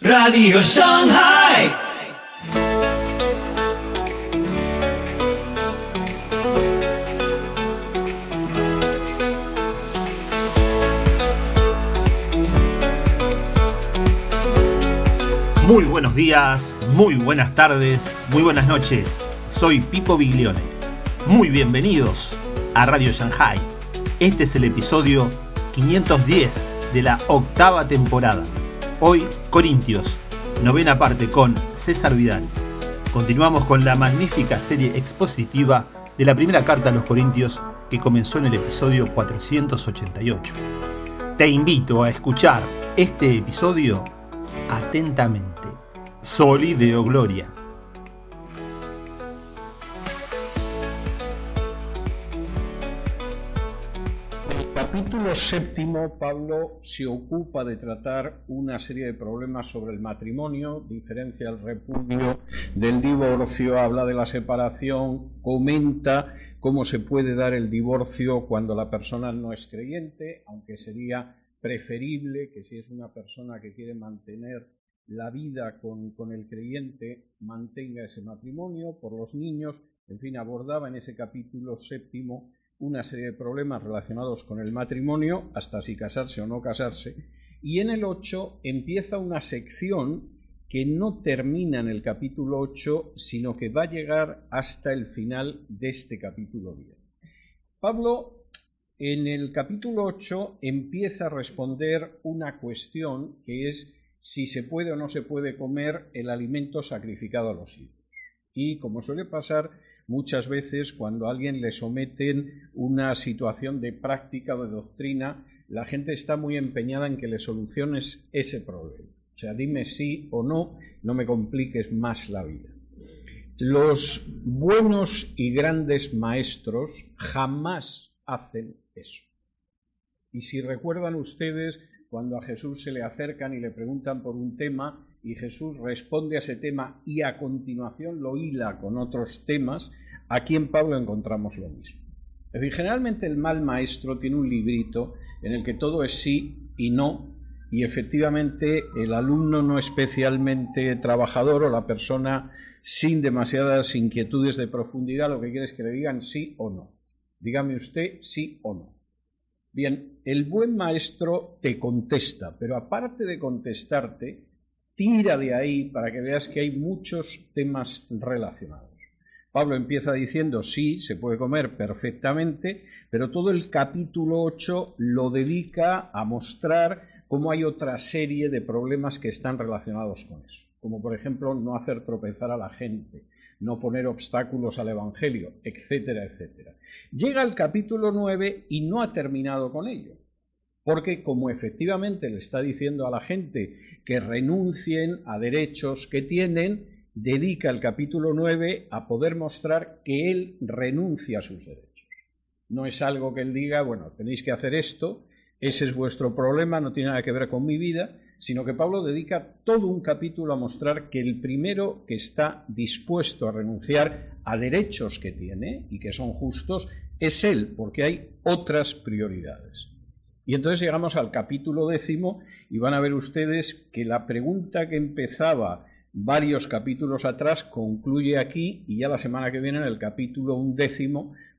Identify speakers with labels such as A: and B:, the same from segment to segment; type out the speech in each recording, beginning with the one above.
A: Radio Shanghai.
B: Muy buenos días, muy buenas tardes, muy buenas noches. Soy Pipo Biglione. Muy bienvenidos a Radio Shanghai. Este es el episodio 510 de la 8ª temporada. Hoy, Corintios, 9ª parte con César Vidal. Continuamos con la magnífica serie expositiva de la primera carta a los Corintios que comenzó en el episodio 488. Te invito a escuchar este episodio atentamente. Soli Deo Gloria.
C: En el capítulo 7, Pablo se ocupa de tratar una serie de problemas sobre el matrimonio, diferencia el repudio del divorcio, habla de la separación, comenta cómo se puede dar el divorcio cuando la persona no es creyente, aunque sería preferible que si es una persona que quiere mantener la vida con el creyente, mantenga ese matrimonio por los niños. En fin, abordaba en ese capítulo 7 una serie de problemas relacionados con el matrimonio, hasta si casarse o no casarse, y en el 8 empieza una sección que no termina en el capítulo 8, sino que va a llegar hasta el final de este capítulo 10. Pablo, en el capítulo 8, empieza a responder una cuestión que es si se puede o no se puede comer el alimento sacrificado a los ídolos. Y como suele pasar muchas veces cuando a alguien le someten una situación de práctica o de doctrina, la gente está muy empeñada en que le soluciones ese problema. O sea, dime sí o no, no me compliques más la vida. Los buenos y grandes maestros jamás hacen eso. Y si recuerdan ustedes, cuando a Jesús se le acercan y le preguntan por un tema y Jesús responde a ese tema y a continuación lo hila con otros temas, aquí en Pablo encontramos lo mismo. Es decir, generalmente el mal maestro tiene un librito en el que todo es sí y no, y efectivamente el alumno no especialmente trabajador o la persona sin demasiadas inquietudes de profundidad lo que quiere es que le digan sí o no. Dígame usted sí o no. Bien, el buen maestro te contesta, pero aparte de contestarte, tira de ahí para que veas que hay muchos temas relacionados. Pablo empieza diciendo sí, se puede comer perfectamente, pero todo el capítulo 8 lo dedica a mostrar cómo hay otra serie de problemas que están relacionados con eso, como por ejemplo no hacer tropezar a la gente, no poner obstáculos al Evangelio, etcétera, etcétera. Llega al capítulo 9 y no ha terminado con ello, porque como efectivamente le está diciendo a la gente que renuncien a derechos que tienen, dedica el capítulo 9 a poder mostrar que él renuncia a sus derechos. No es algo que él diga, bueno, tenéis que hacer esto, ese es vuestro problema, no tiene nada que ver con mi vida, sino que Pablo dedica todo un capítulo a mostrar que el primero que está dispuesto a renunciar a derechos que tiene y que son justos es él, porque hay otras prioridades. Y entonces llegamos al capítulo 10 y van a ver ustedes que la pregunta que empezaba varios capítulos atrás concluye aquí y ya la semana que viene en el capítulo 11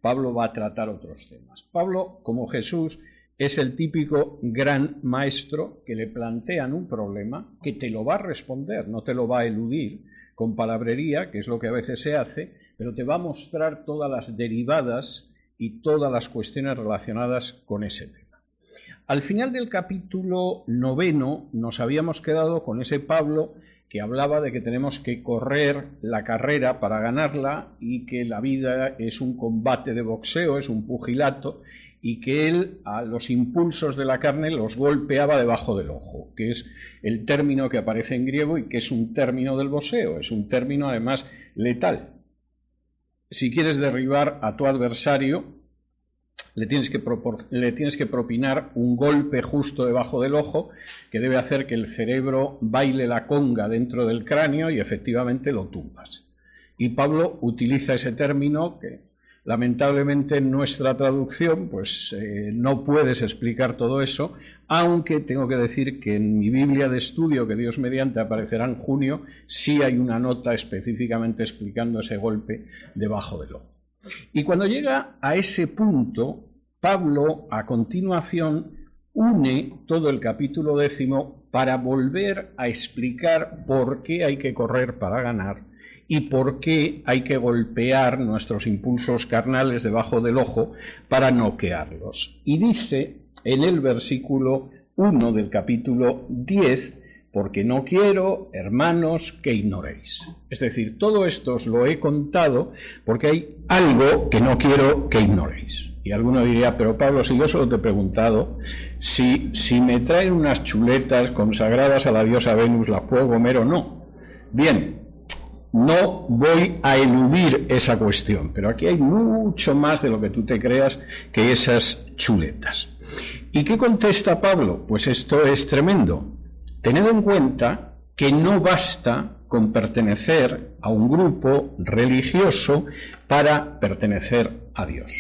C: Pablo va a tratar otros temas. Pablo, como Jesús, es el típico gran maestro que le plantean un problema que te lo va a responder, no te lo va a eludir con palabrería, que es lo que a veces se hace, pero te va a mostrar todas las derivadas y todas las cuestiones relacionadas con ese tema. Al final del capítulo 9 nos habíamos quedado con ese Pablo que hablaba de que tenemos que correr la carrera para ganarla y que la vida es un combate de boxeo, es un pugilato, y que él a los impulsos de la carne los golpeaba debajo del ojo, que es el término que aparece en griego y que es un término del boxeo, es un término además letal. Si quieres derribar a tu adversario, le tienes que propinar un golpe justo debajo del ojo que debe hacer que el cerebro baile la conga dentro del cráneo y efectivamente lo tumbas. Y Pablo utiliza ese término que Lamentablemente en nuestra traducción pues no puedes explicar todo eso, aunque tengo que decir que en mi Biblia de estudio, que Dios mediante aparecerá en junio, sí hay una nota específicamente explicando ese golpe debajo del ojo. Y cuando llega a ese punto, Pablo a continuación une todo el capítulo 10 para volver a explicar por qué hay que correr para ganar y por qué hay que golpear nuestros impulsos carnales debajo del ojo para noquearlos. Y dice en el versículo 1 del capítulo 10, porque no quiero, hermanos, que ignoréis. Es decir, todo esto os lo he contado porque hay algo que no quiero que ignoréis. Y alguno diría, pero Pablo, si yo solo te he preguntado si me traen unas chuletas consagradas a la diosa Venus, ¿las puedo comer o no? Bien, no voy a eludir esa cuestión, pero aquí hay mucho más de lo que tú te creas que esas chuletas. ¿Y qué contesta Pablo? Pues esto es tremendo. Tened en cuenta que no basta con pertenecer a un grupo religioso para pertenecer a Dios.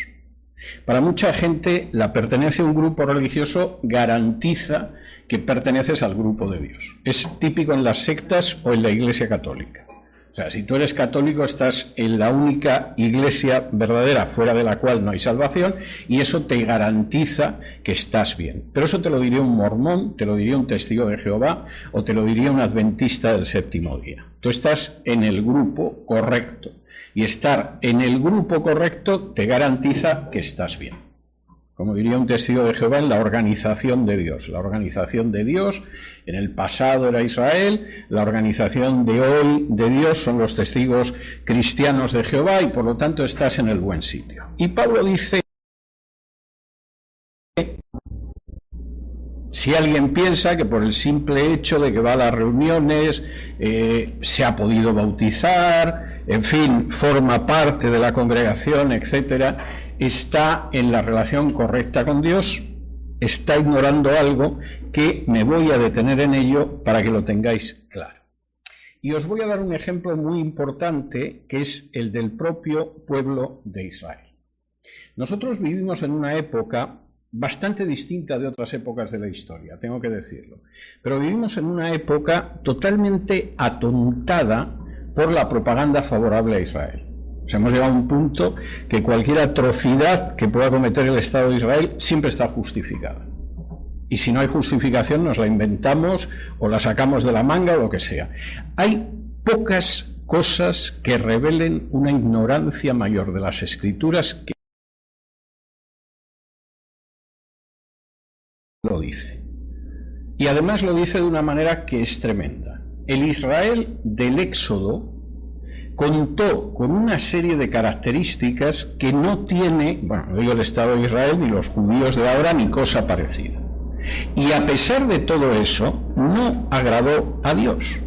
C: Para mucha gente, la pertenencia a un grupo religioso garantiza que perteneces al grupo de Dios. Es típico en las sectas o en la Iglesia Católica. O sea, si tú eres católico, estás en la única iglesia verdadera fuera de la cual no hay salvación, y eso te garantiza que estás bien. Pero eso te lo diría un mormón, te lo diría un testigo de Jehová, o te lo diría un adventista del séptimo día. Tú estás en el grupo correcto, y estar en el grupo correcto te garantiza que estás bien. Como diría un testigo de Jehová, en la organización de Dios. La organización de Dios, en el pasado era Israel, la organización de hoy de Dios son los testigos cristianos de Jehová, y por lo tanto estás en el buen sitio. Y Pablo dice, si alguien piensa que por el simple hecho de que va a las reuniones, se ha podido bautizar, en fin, forma parte de la congregación, etcétera, está en la relación correcta con Dios, está ignorando algo que me voy a detener en ello para que lo tengáis claro. Y os voy a dar un ejemplo muy importante, que es el del propio pueblo de Israel. Nosotros vivimos en una época bastante distinta de otras épocas de la historia, tengo que decirlo, pero vivimos en una época totalmente atontada por la propaganda favorable a Israel. O sea, hemos llegado a un punto que cualquier atrocidad que pueda cometer el Estado de Israel siempre está justificada. Y si no hay justificación, nos la inventamos o la sacamos de la manga o lo que sea. Hay pocas cosas que revelen una ignorancia mayor de las Escrituras que lo dice. Y además lo dice de una manera que es tremenda. El Israel del Éxodo contó con una serie de características que no tiene, bueno, no digo el Estado de Israel, ni los judíos de ahora, ni cosa parecida. Y a pesar de todo eso, no agradó a Dios.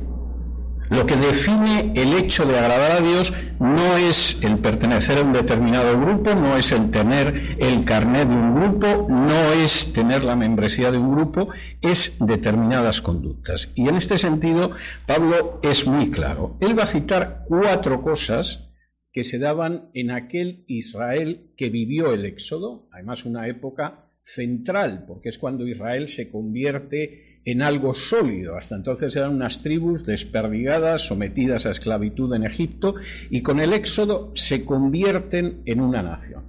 C: Lo que define el hecho de agradar a Dios no es el pertenecer a un determinado grupo, no es el tener el carnet de un grupo, no es tener la membresía de un grupo, es determinadas conductas. Y en este sentido, Pablo es muy claro. Él va a citar 4 cosas que se daban en aquel Israel que vivió el Éxodo, además una época central, porque es cuando Israel se convierte en algo sólido. Hasta entonces eran unas tribus desperdigadas, sometidas a esclavitud en Egipto, y con el Éxodo se convierten en una nación.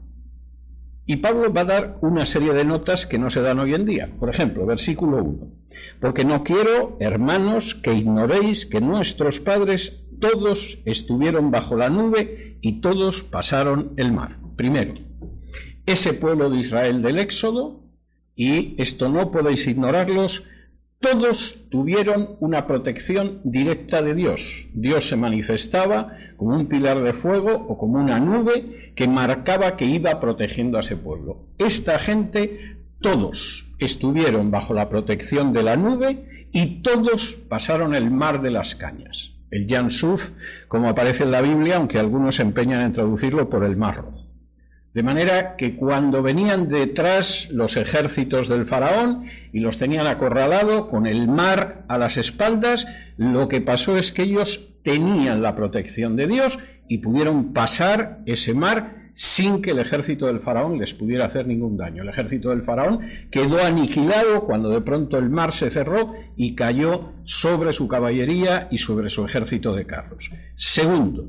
C: Y Pablo va a dar una serie de notas que no se dan hoy en día. Por ejemplo, versículo 1. Porque no quiero, hermanos, que ignoréis que nuestros padres todos estuvieron bajo la nube y todos pasaron el mar. Primero, ese pueblo de Israel del Éxodo, y esto no podéis ignorarlos, todos tuvieron una protección directa de Dios. Dios se manifestaba como un pilar de fuego o como una nube que marcaba que iba protegiendo a ese pueblo. Esta gente, todos estuvieron bajo la protección de la nube y todos pasaron el mar de las cañas. El Yam Suf, como aparece en la Biblia, aunque algunos se empeñan en traducirlo por el Mar Rojo. De manera que cuando venían detrás los ejércitos del faraón y los tenían acorralado con el mar a las espaldas, lo que pasó es que ellos tenían la protección de Dios y pudieron pasar ese mar sin que el ejército del faraón les pudiera hacer ningún daño. El ejército del faraón quedó aniquilado cuando de pronto el mar se cerró y cayó sobre su caballería y sobre su ejército de carros. Segundo,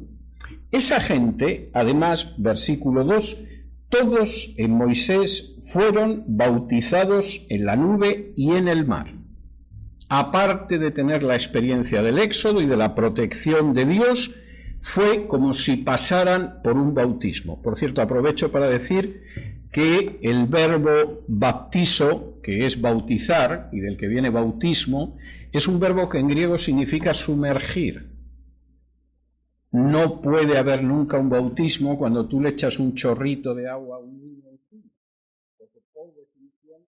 C: esa gente, además, versículo 2, todos en Moisés fueron bautizados en la nube y en el mar. Aparte de tener la experiencia del Éxodo y de la protección de Dios, fue como si pasaran por un bautismo. Por cierto, aprovecho para decir que el verbo baptizo, que es bautizar, y del que viene bautismo, es un verbo que en griego significa sumergir. No puede haber nunca un bautismo cuando tú le echas un chorrito de agua a un niño encima, porque por definición,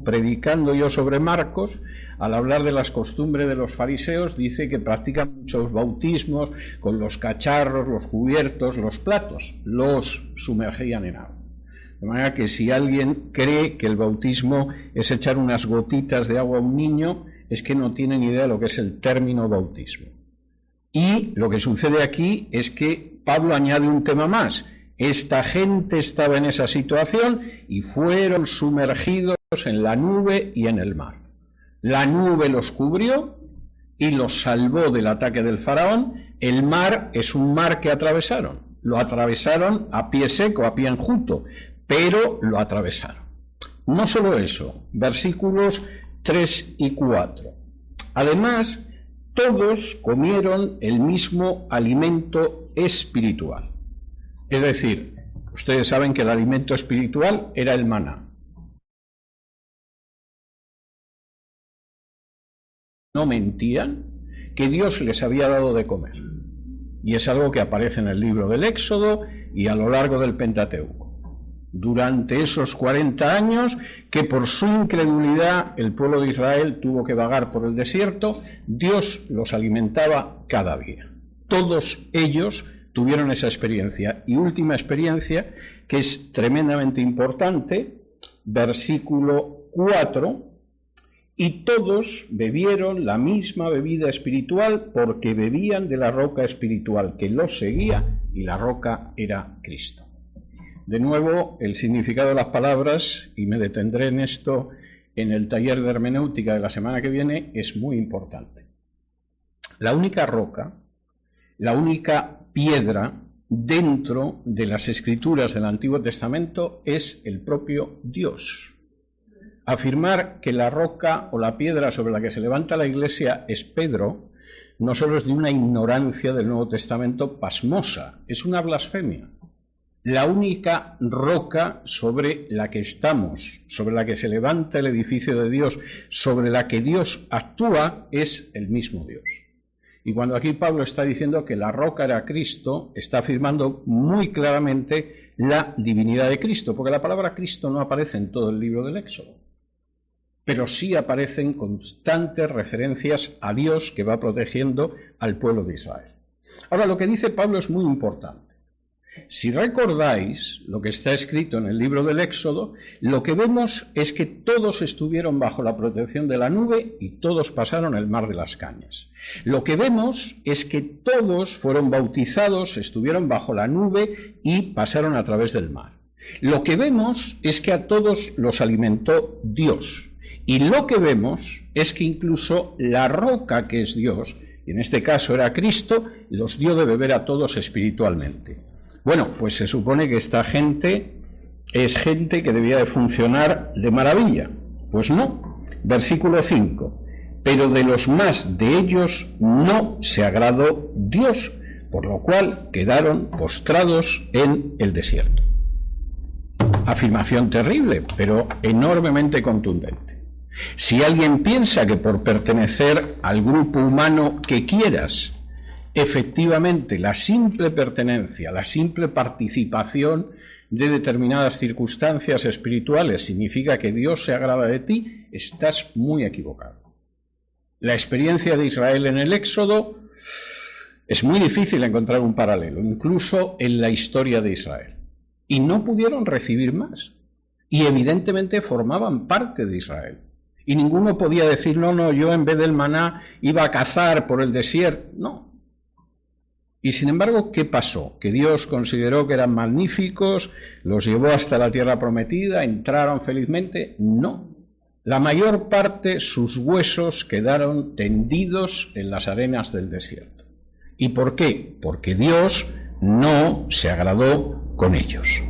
C: predicando yo sobre Marcos, al hablar de las costumbres de los fariseos, dice que practican muchos bautismos con los cacharros, los cubiertos, los platos, los sumergían en agua. De manera que si alguien cree que el bautismo es echar unas gotitas de agua a un niño, es que no tienen idea de lo que es el término bautismo. Y lo que sucede aquí es que Pablo añade un tema más. Esta gente estaba en esa situación y fueron sumergidos en la nube y en el mar. La nube los cubrió y los salvó del ataque del faraón. El mar es un mar que atravesaron. Lo atravesaron a pie seco, a pie enjuto, pero lo atravesaron. No solo eso, versículos 3 y 4. Además, todos comieron el mismo alimento espiritual. Es decir, ustedes saben que el alimento espiritual era el maná. No mentían que Dios les había dado de comer. Y es algo que aparece en el libro del Éxodo y a lo largo del Pentateuco. Durante esos 40 años que por su incredulidad el pueblo de Israel tuvo que vagar por el desierto, Dios los alimentaba cada día. Todos ellos tuvieron esa experiencia. Y última experiencia, que es tremendamente importante, versículo 4, y todos bebieron la misma bebida espiritual porque bebían de la roca espiritual que los seguía, y la roca era Cristo. De nuevo, el significado de las palabras, y me detendré en esto en el taller de hermenéutica de la semana que viene, es muy importante. La única roca, la única piedra dentro de las escrituras del Antiguo Testamento es el propio Dios. Afirmar que la roca o la piedra sobre la que se levanta la Iglesia es Pedro, no solo es de una ignorancia del Nuevo Testamento pasmosa, es una blasfemia. La única roca sobre la que estamos, sobre la que se levanta el edificio de Dios, sobre la que Dios actúa, es el mismo Dios. Y cuando aquí Pablo está diciendo que la roca era Cristo, está afirmando muy claramente la divinidad de Cristo, porque la palabra Cristo no aparece en todo el libro del Éxodo, pero sí aparecen constantes referencias a Dios que va protegiendo al pueblo de Israel. Ahora, lo que dice Pablo es muy importante. Si recordáis lo que está escrito en el libro del Éxodo, lo que vemos es que todos estuvieron bajo la protección de la nube y todos pasaron el mar de las Cañas. Lo que vemos es que todos fueron bautizados, estuvieron bajo la nube y pasaron a través del mar. Lo que vemos es que a todos los alimentó Dios. Y lo que vemos es que incluso la roca que es Dios, y en este caso era Cristo, los dio de beber a todos espiritualmente. Bueno, pues se supone que esta gente es gente que debía de funcionar de maravilla. Pues no. Versículo 5. Pero de los más de ellos no se agradó Dios, por lo cual quedaron postrados en el desierto. Afirmación terrible, pero enormemente contundente. Si alguien piensa que por pertenecer al grupo humano que quieras, efectivamente la simple pertenencia, la simple participación de determinadas circunstancias espirituales significa que Dios se agrada de ti, estás muy equivocado. La experiencia de Israel en el Éxodo es muy difícil encontrar un paralelo, incluso en la historia de Israel. Y no pudieron recibir más. Y evidentemente formaban parte de Israel. Y ninguno podía decir, no, yo en vez del maná iba a cazar por el desierto. No. Y sin embargo, ¿qué pasó? ¿Que Dios consideró que eran magníficos, los llevó hasta la tierra prometida, entraron felizmente? No. La mayor parte, sus huesos quedaron tendidos en las arenas del desierto. ¿Y por qué? Porque Dios no se agradó con ellos.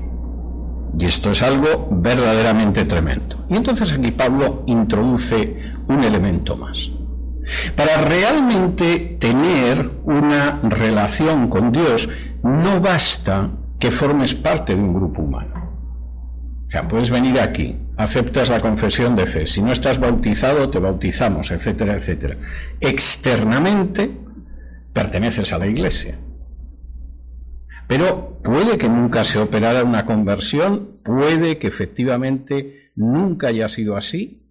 C: Y esto es algo verdaderamente tremendo. Y entonces aquí Pablo introduce un elemento más. Para realmente tener una relación con Dios, no basta que formes parte de un grupo humano. O sea, puedes venir aquí, aceptas la confesión de fe, si no estás bautizado, te bautizamos, etcétera, etcétera. Externamente, perteneces a la Iglesia. Pero puede que nunca se operara una conversión, puede que efectivamente nunca haya sido así,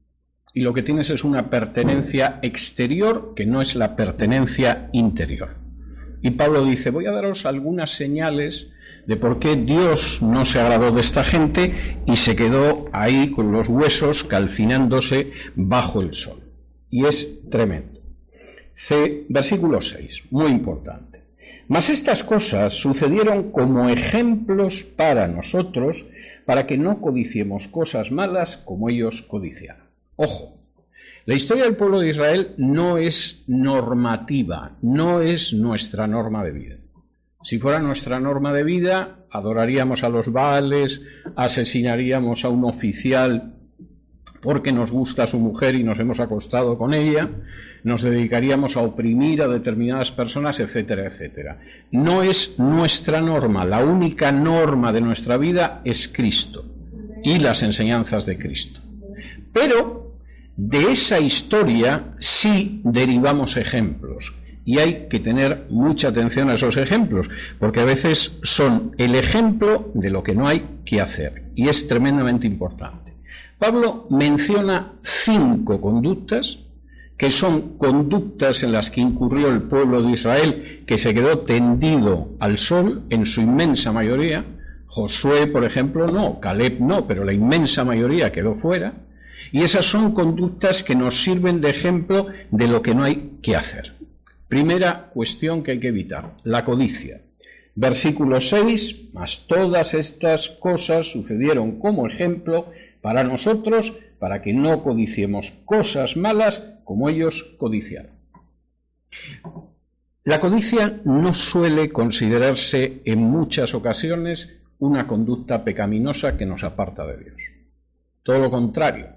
C: y lo que tienes es una pertenencia exterior que no es la pertenencia interior. Y Pablo dice, voy a daros algunas señales de por qué Dios no se agradó de esta gente y se quedó ahí con los huesos calcinándose bajo el sol. Y es tremendo. Versículo 6, muy importante. Mas estas cosas sucedieron como ejemplos para nosotros, para que no codiciemos cosas malas como ellos codiciaron. Ojo, la historia del pueblo de Israel no es normativa, no es nuestra norma de vida. Si fuera nuestra norma de vida, adoraríamos a los Baales, asesinaríamos a un oficial porque nos gusta su mujer y nos hemos acostado con ella, nos dedicaríamos a oprimir a determinadas personas, etcétera, etcétera. No es nuestra norma, la única norma de nuestra vida es Cristo y las enseñanzas de Cristo. Pero de esa historia sí derivamos ejemplos. Y hay que tener mucha atención a esos ejemplos, porque a veces son el ejemplo de lo que no hay que hacer. Y es tremendamente importante. Pablo menciona 5 conductas, que son conductas en las que incurrió el pueblo de Israel, que se quedó tendido al sol en su inmensa mayoría. Josué, por ejemplo, no, Caleb no, pero la inmensa mayoría quedó fuera. Y esas son conductas que nos sirven de ejemplo de lo que no hay que hacer. Primera cuestión que hay que evitar, la codicia. Versículo 6, mas todas estas cosas sucedieron como ejemplo para nosotros, para que no codiciemos cosas malas como ellos codiciaron. La codicia no suele considerarse en muchas ocasiones una conducta pecaminosa que nos aparta de Dios. Todo lo contrario.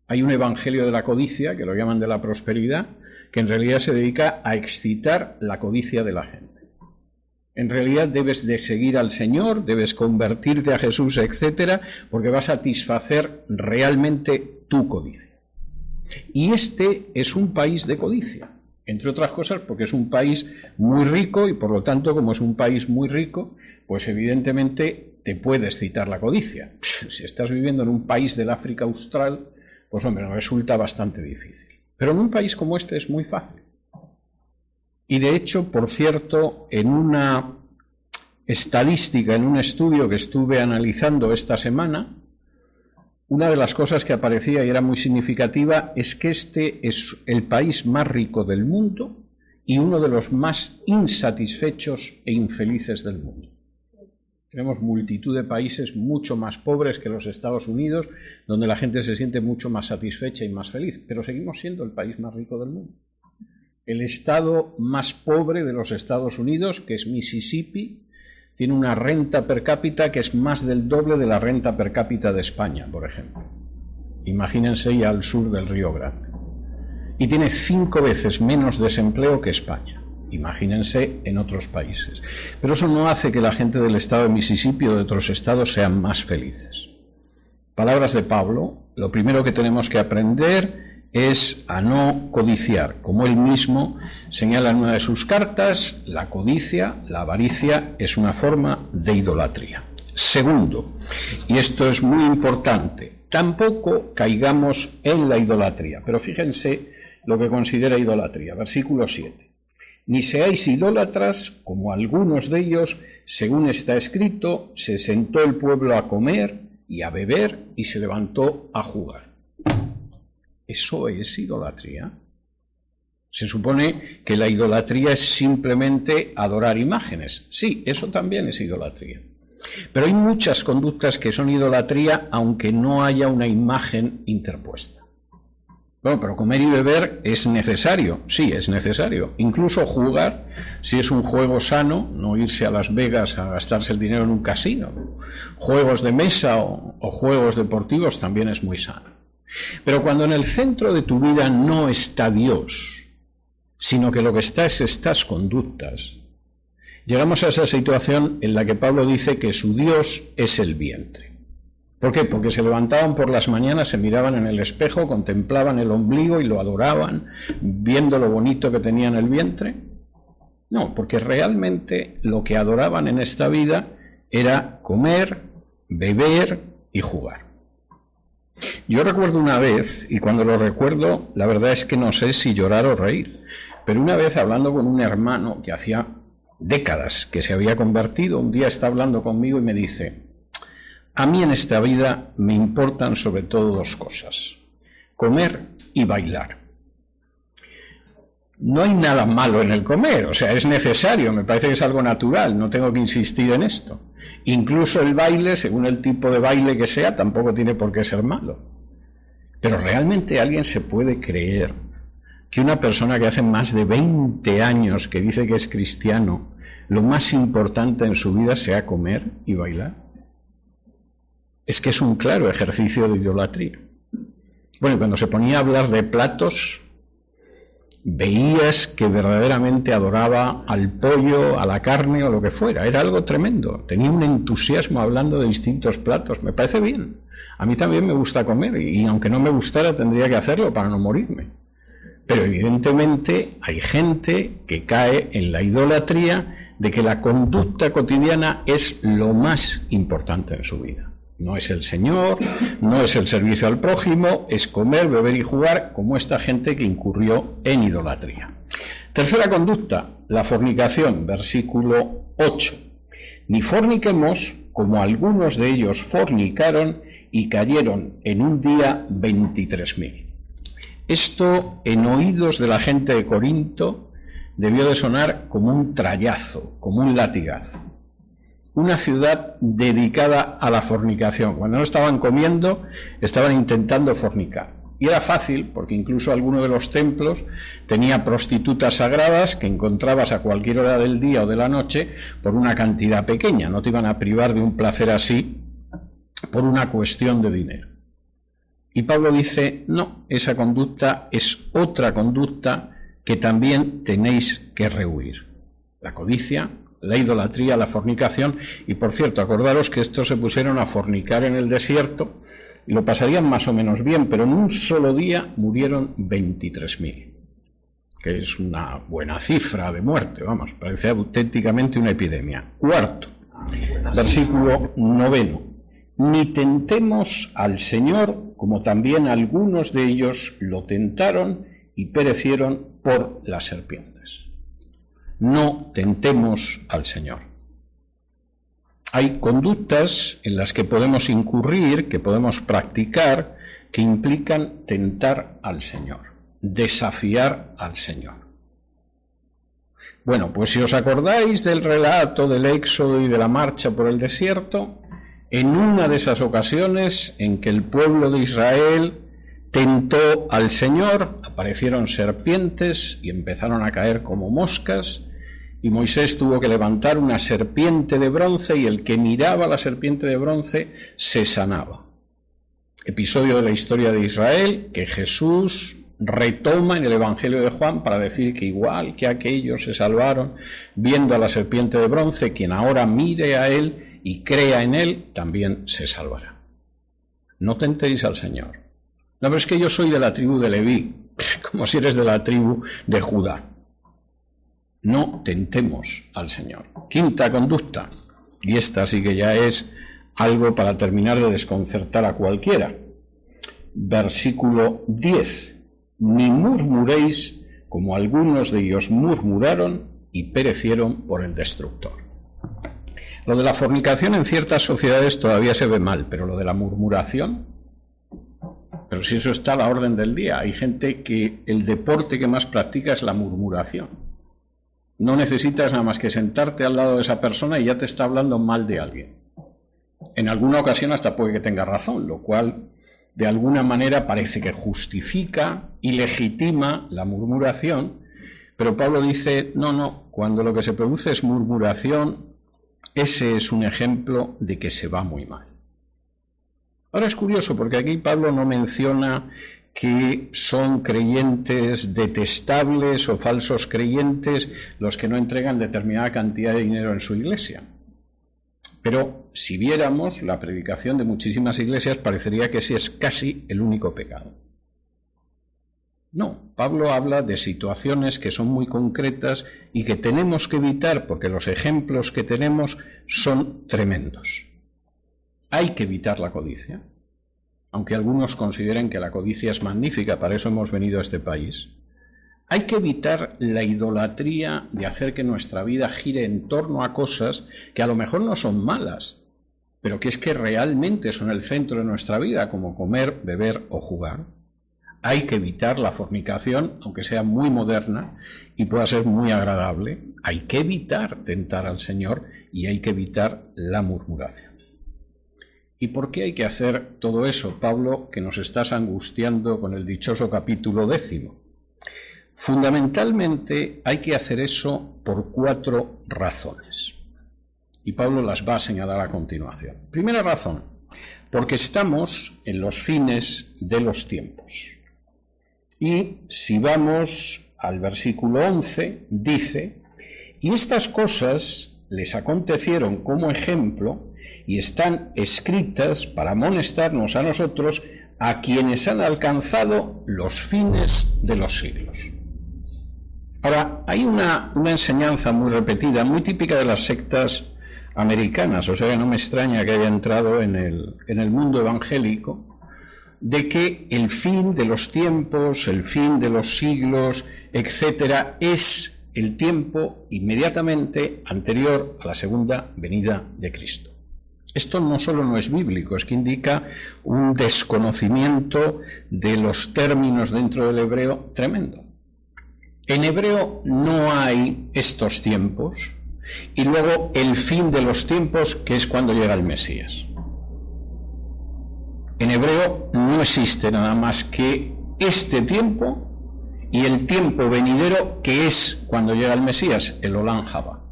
C: Hay un evangelio de la codicia, que lo llaman de la prosperidad, que en realidad se dedica a excitar la codicia de la gente. En realidad debes de seguir al Señor, debes convertirte a Jesús, etcétera, porque va a satisfacer realmente tu codicia. Y este es un país de codicia, entre otras cosas porque es un país muy rico y por lo tanto, como es un país muy rico, pues evidentemente te puede excitar la codicia. Si estás viviendo en un país del África Austral, pues hombre, nos resulta bastante difícil. Pero en un país como este es muy fácil. Y de hecho, por cierto, en una estadística, en un estudio que estuve analizando esta semana, una de las cosas que aparecía y era muy significativa es que este es el país más rico del mundo y uno de los más insatisfechos e infelices del mundo. Tenemos multitud de países mucho más pobres que los Estados Unidos, donde la gente se siente mucho más satisfecha y más feliz, pero seguimos siendo el país más rico del mundo. El estado más pobre de los Estados Unidos, que es Mississippi, tiene una renta per cápita que es más del doble de la renta per cápita de España, por ejemplo. Imagínense ya al sur del Río Grande. Y tiene 5 veces menos desempleo que España. Imagínense en otros países. Pero eso no hace que la gente del estado de Mississippi o de otros estados sean más felices. Palabras de Pablo, lo primero que tenemos que aprender es a no codiciar. Como él mismo señala en una de sus cartas, la codicia, la avaricia, es una forma de idolatría. Segundo, y esto es muy importante, tampoco caigamos en la idolatría. Pero fíjense lo que considera idolatría. Versículo 7. Ni seáis idólatras, como algunos de ellos, según está escrito, se sentó el pueblo a comer y a beber y se levantó a jugar. ¿Eso es idolatría? Se supone que la idolatría es simplemente adorar imágenes. Sí, eso también es idolatría. Pero hay muchas conductas que son idolatría aunque no haya una imagen interpuesta. Bueno, pero comer y beber es necesario, sí, es necesario. Incluso jugar, si es un juego sano, no irse a Las Vegas a gastarse el dinero en un casino. Juegos de mesa o juegos deportivos también es muy sano. Pero cuando en el centro de tu vida no está Dios, sino que lo que está es estas conductas, llegamos a esa situación en la que Pablo dice que su Dios es el vientre. ¿Por qué? Porque se levantaban por las mañanas, se miraban en el espejo, contemplaban el ombligo y lo adoraban, viendo lo bonito que tenía en el vientre. No, porque realmente lo que adoraban en esta vida era comer, beber y jugar. Yo recuerdo una vez, y cuando lo recuerdo, la verdad es que no sé si llorar o reír, pero una vez hablando con un hermano que hacía décadas que se había convertido, un día está hablando conmigo y me dice: a mí en esta vida me importan sobre todo dos cosas: comer y bailar. No hay nada malo en el comer, o sea, es necesario, me parece que es algo natural, no tengo que insistir en esto. Incluso el baile, según el tipo de baile que sea, tampoco tiene por qué ser malo. Pero ¿realmente alguien se puede creer que una persona que hace más de 20 años que dice que es cristiano, lo más importante en su vida sea comer y bailar? Es que es un claro ejercicio de idolatría. Bueno, cuando se ponía a hablar de platos, veías que verdaderamente adoraba al pollo, a la carne o lo que fuera. Era algo tremendo. Tenía un entusiasmo hablando de distintos platos. Me parece bien. A mí también me gusta comer y aunque no me gustara tendría que hacerlo para no morirme. Pero evidentemente hay gente que cae en la idolatría de que la conducta cotidiana es lo más importante en su vida. No es el Señor, no es el servicio al prójimo, es comer, beber y jugar, como esta gente que incurrió en idolatría. Tercera conducta, la fornicación, versículo 8. Ni forniquemos, como algunos de ellos fornicaron y cayeron en un día 23.000. Esto, en oídos de la gente de Corinto, debió de sonar como un trayazo, como un latigazo. Una ciudad dedicada a la fornicación. Cuando no estaban comiendo, estaban intentando fornicar. Y era fácil, porque incluso alguno de los templos tenía prostitutas sagradas que encontrabas a cualquier hora del día o de la noche por una cantidad pequeña. No te iban a privar de un placer así por una cuestión de dinero. Y Pablo dice, no, esa conducta es otra conducta que también tenéis que rehuir. La codicia, la idolatría, la fornicación. Y por cierto, acordaros que estos se pusieron a fornicar en el desierto y lo pasarían más o menos bien, pero en un solo día murieron 23.000, que es una buena cifra de muerte, vamos, parece auténticamente una epidemia. Cuarto, versículo 9. Ni tentemos al Señor, como también algunos de ellos lo tentaron y perecieron por las serpientes. No tentemos al Señor. Hay conductas en las que podemos incurrir, que podemos practicar, que implican tentar al Señor, desafiar al Señor. Bueno, pues si os acordáis del relato del Éxodo y de la marcha por el desierto, en una de esas ocasiones en que el pueblo de Israel tentó al Señor, aparecieron serpientes y empezaron a caer como moscas, y Moisés tuvo que levantar una serpiente de bronce y el que miraba la serpiente de bronce se sanaba. Episodio de la historia de Israel que Jesús retoma en el Evangelio de Juan para decir que igual que aquellos se salvaron viendo a la serpiente de bronce, quien ahora mire a él y crea en él también se salvará. No tentéis al Señor. No, pero es que yo soy de la tribu de Leví, como si eres de la tribu de Judá. No tentemos al Señor. Quinta conducta, y esta sí que ya es algo para terminar de desconcertar a cualquiera. Versículo 10. Ni murmuréis como algunos de ellos murmuraron y perecieron por el destructor. Lo de la fornicación en ciertas sociedades todavía se ve mal, pero lo de la murmuración, pero si eso está a la orden del día. Hay gente que el deporte que más practica es la murmuración. No necesitas nada más que sentarte al lado de esa persona y ya te está hablando mal de alguien. En alguna ocasión hasta puede que tenga razón, lo cual de alguna manera parece que justifica y legitima la murmuración, pero Pablo dice, no, cuando lo que se produce es murmuración, ese es un ejemplo de que se va muy mal. Ahora es curioso porque aquí Pablo no menciona que son creyentes detestables o falsos creyentes los que no entregan determinada cantidad de dinero en su iglesia. Pero si viéramos la predicación de muchísimas iglesias, parecería que ese es casi el único pecado. No, Pablo habla de situaciones que son muy concretas y que tenemos que evitar porque los ejemplos que tenemos son tremendos. Hay que evitar la codicia, aunque algunos consideren que la codicia es magnífica, para eso hemos venido a este país. Hay que evitar la idolatría de hacer que nuestra vida gire en torno a cosas que a lo mejor no son malas, pero que es que realmente son el centro de nuestra vida, como comer, beber o jugar. Hay que evitar la fornicación, aunque sea muy moderna y pueda ser muy agradable. Hay que evitar tentar al Señor y hay que evitar la murmuración. ¿Y por qué hay que hacer todo eso, Pablo, que nos estás angustiando con el dichoso capítulo 10? Fundamentalmente hay que hacer eso por 4 razones. Y Pablo las va a señalar a continuación. Primera razón, porque estamos en los fines de los tiempos. Y si vamos al versículo 11, dice, y estas cosas les acontecieron como ejemplo y están escritas para amonestarnos a nosotros, a quienes han alcanzado los fines de los siglos. Ahora, hay una enseñanza muy repetida, muy típica de las sectas americanas, o sea que no me extraña que haya entrado en el mundo evangélico, de que el fin de los tiempos, el fin de los siglos, etcétera, es el tiempo inmediatamente anterior a la segunda venida de Cristo. Esto no solo no es bíblico, es que indica un desconocimiento de los términos dentro del hebreo tremendo. En hebreo no hay estos tiempos y luego el fin de los tiempos, que es cuando llega el Mesías. En hebreo no existe nada más que este tiempo y el tiempo venidero, que es cuando llega el Mesías, el Olam Haba.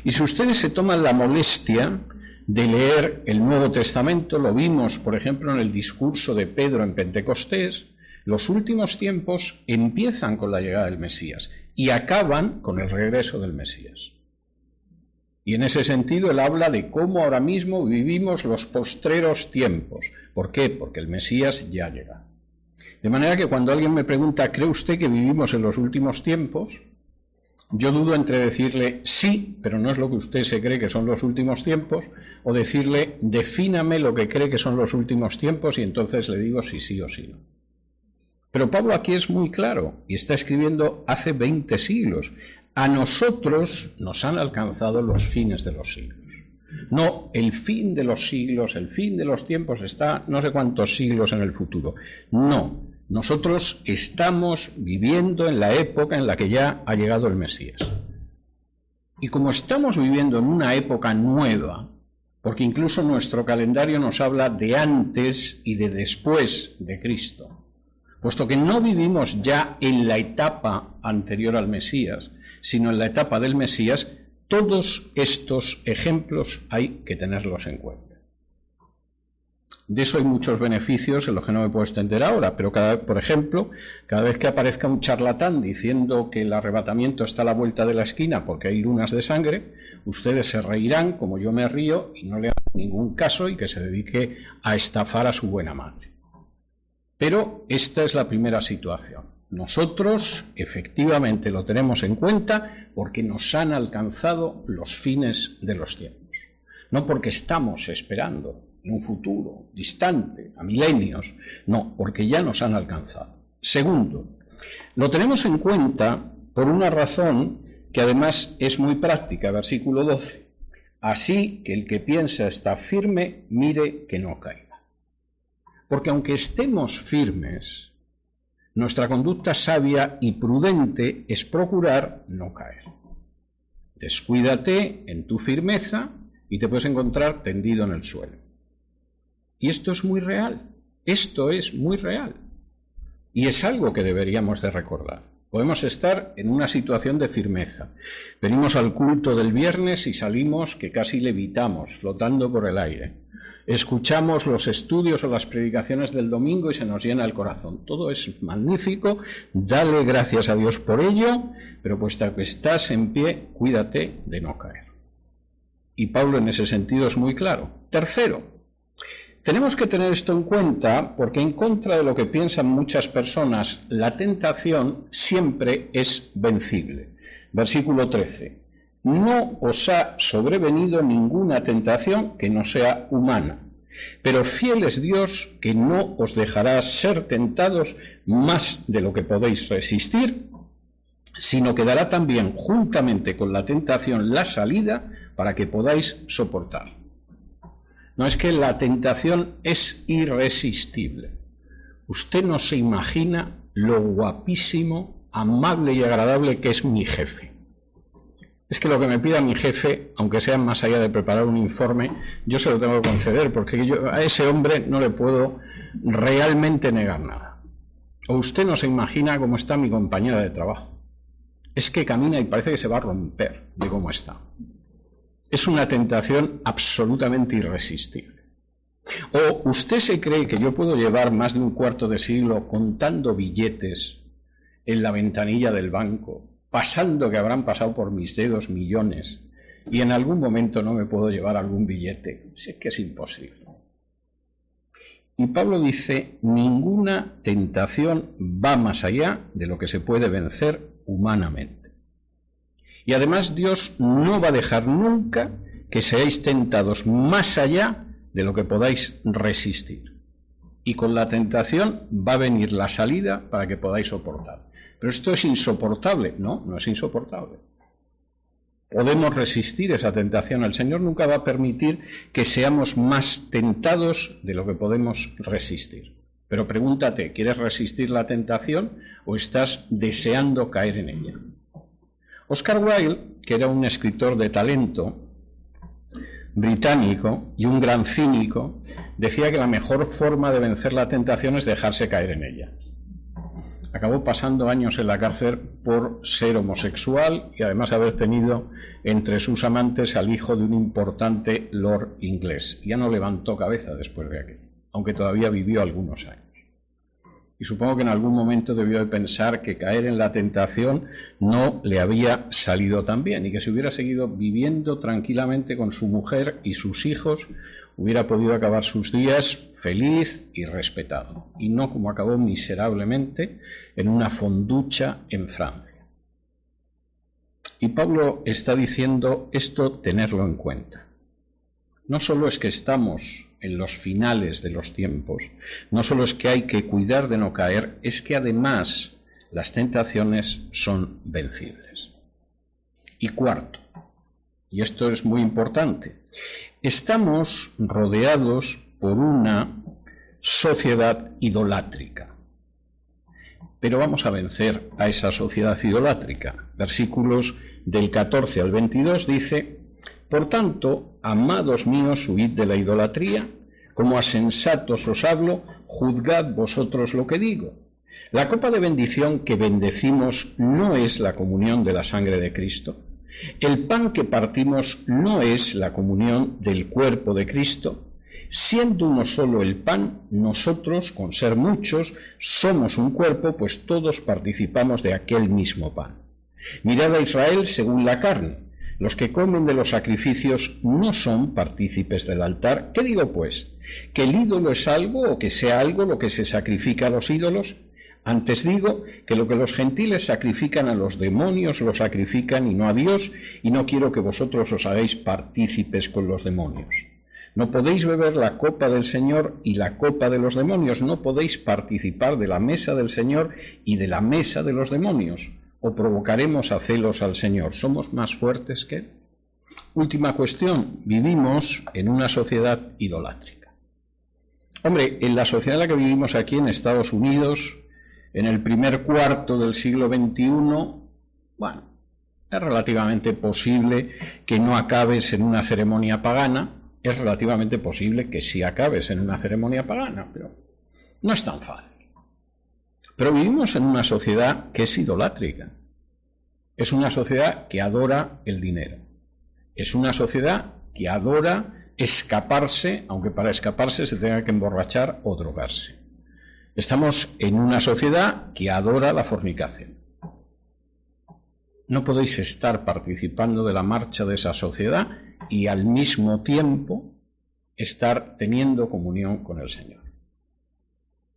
C: Y si ustedes se toman la molestia de leer el Nuevo Testamento, lo vimos, por ejemplo, en el discurso de Pedro en Pentecostés, los últimos tiempos empiezan con la llegada del Mesías y acaban con el regreso del Mesías. Y en ese sentido él habla de cómo ahora mismo vivimos los postreros tiempos. ¿Por qué? Porque el Mesías ya llega. De manera que cuando alguien me pregunta, ¿cree usted que vivimos en los últimos tiempos? Yo dudo entre decirle sí, pero no es lo que usted se cree que son los últimos tiempos, o decirle, defíname lo que cree que son los últimos tiempos y entonces le digo si sí o si no. Pero Pablo aquí es muy claro y está escribiendo hace 20 siglos. A nosotros nos han alcanzado los fines de los siglos. No, el fin de los siglos, el fin de los tiempos está no sé cuántos siglos en el futuro. No, nosotros estamos viviendo en la época en la que ya ha llegado el Mesías. Y como estamos viviendo en una época nueva, porque incluso nuestro calendario nos habla de antes y de después de Cristo, puesto que no vivimos ya en la etapa anterior al Mesías, sino en la etapa del Mesías, todos estos ejemplos hay que tenerlos en cuenta. De eso hay muchos beneficios en los que no me puedo extender ahora, pero por ejemplo, cada vez que aparezca un charlatán diciendo que el arrebatamiento está a la vuelta de la esquina porque hay lunas de sangre, ustedes se reirán como yo me río y no le hagan ningún caso y que se dedique a estafar a su buena madre. Pero esta es la primera situación. Nosotros efectivamente lo tenemos en cuenta porque nos han alcanzado los fines de los tiempos. No porque estamos esperando en un futuro distante, a milenios, no, porque ya nos han alcanzado. Segundo, lo tenemos en cuenta por una razón que además es muy práctica, versículo 12. Así que el que piensa está firme, mire que no caiga. Porque aunque estemos firmes, nuestra conducta sabia y prudente es procurar no caer. Descuídate en tu firmeza y te puedes encontrar tendido en el suelo. Y esto es muy real, esto es muy real. Y es algo que deberíamos de recordar. Podemos estar en una situación de firmeza. Venimos al culto del viernes y salimos que casi levitamos, flotando por el aire. Escuchamos los estudios o las predicaciones del domingo y se nos llena el corazón. Todo es magnífico, dale gracias a Dios por ello, pero puesto que estás en pie, cuídate de no caer. Y Pablo en ese sentido es muy claro. Tercero, tenemos que tener esto en cuenta porque en contra de lo que piensan muchas personas, la tentación siempre es vencible. Versículo 13. No os ha sobrevenido ninguna tentación que no sea humana, pero fiel es Dios que no os dejará ser tentados más de lo que podéis resistir, sino que dará también juntamente con la tentación la salida para que podáis soportar. No es que la tentación es irresistible. Usted no se imagina lo guapísimo, amable y agradable que es mi jefe. Es que lo que me pida mi jefe, aunque sea más allá de preparar un informe, yo se lo tengo que conceder, porque yo a ese hombre no le puedo realmente negar nada. O usted no se imagina cómo está mi compañera de trabajo. Es que camina y parece que se va a romper de cómo está. Es una tentación absolutamente irresistible. O usted se cree que yo puedo llevar más de un cuarto de siglo contando billetes en la ventanilla del banco, pasando que habrán pasado por mis dedos millones, y en algún momento no me puedo llevar algún billete. Es que es imposible. Y Pablo dice, ninguna tentación va más allá de lo que se puede vencer humanamente. Y además Dios no va a dejar nunca que seáis tentados más allá de lo que podáis resistir. Y con la tentación va a venir la salida para que podáis soportar. Pero esto es insoportable. No, no es insoportable. Podemos resistir esa tentación. El Señor nunca va a permitir que seamos más tentados de lo que podemos resistir. Pero pregúntate, ¿quieres resistir la tentación o estás deseando caer en ella? Oscar Wilde, que era un escritor de talento británico y un gran cínico, decía que la mejor forma de vencer la tentación es dejarse caer en ella. Acabó pasando años en la cárcel por ser homosexual y además haber tenido entre sus amantes al hijo de un importante lord inglés. Ya no levantó cabeza después de aquello, aunque todavía vivió algunos años. Y supongo que en algún momento debió de pensar que caer en la tentación no le había salido tan bien y que si hubiera seguido viviendo tranquilamente con su mujer y sus hijos, hubiera podido acabar sus días feliz y respetado, y no como acabó miserablemente en una fonducha en Francia. Y Pablo está diciendo esto, tenerlo en cuenta. No solo es que estamos en los finales de los tiempos, no solo es que hay que cuidar de no caer, es que además las tentaciones son vencibles. Y cuarto, y esto es muy importante, estamos rodeados por una sociedad idolátrica. Pero vamos a vencer a esa sociedad idolátrica. Versículos del 14 al 22 dice: por tanto, amados míos, huid de la idolatría, como a sensatos os hablo, juzgad vosotros lo que digo. La copa de bendición que bendecimos no es la comunión de la sangre de Cristo. El pan que partimos no es la comunión del cuerpo de Cristo. Siendo uno solo el pan, nosotros, con ser muchos, somos un cuerpo, pues todos participamos de aquel mismo pan. Mirad a Israel según la carne. Los que comen de los sacrificios no son partícipes del altar. ¿Qué digo, pues? ¿Que el ídolo es algo o que sea algo lo que se sacrifica a los ídolos? Antes digo que lo que los gentiles sacrifican a los demonios lo sacrifican y no a Dios, y no quiero que vosotros os hagáis partícipes con los demonios. No podéis beber la copa del Señor y la copa de los demonios, no podéis participar de la mesa del Señor y de la mesa de los demonios, o provocaremos a celos al Señor. ¿Somos más fuertes que Él? Última cuestión, vivimos en una sociedad idolátrica. Hombre, en la sociedad en la que vivimos aquí en Estados Unidos, en el primer cuarto del siglo XXI, bueno, es relativamente posible que no acabes en una ceremonia pagana, es relativamente posible que sí acabes en una ceremonia pagana, pero no es tan fácil. Pero vivimos en una sociedad que es idolátrica, es una sociedad que adora el dinero, es una sociedad que adora escaparse, aunque para escaparse se tenga que emborrachar o drogarse. Estamos en una sociedad que adora la fornicación. No podéis estar participando de la marcha de esa sociedad y al mismo tiempo estar teniendo comunión con el Señor.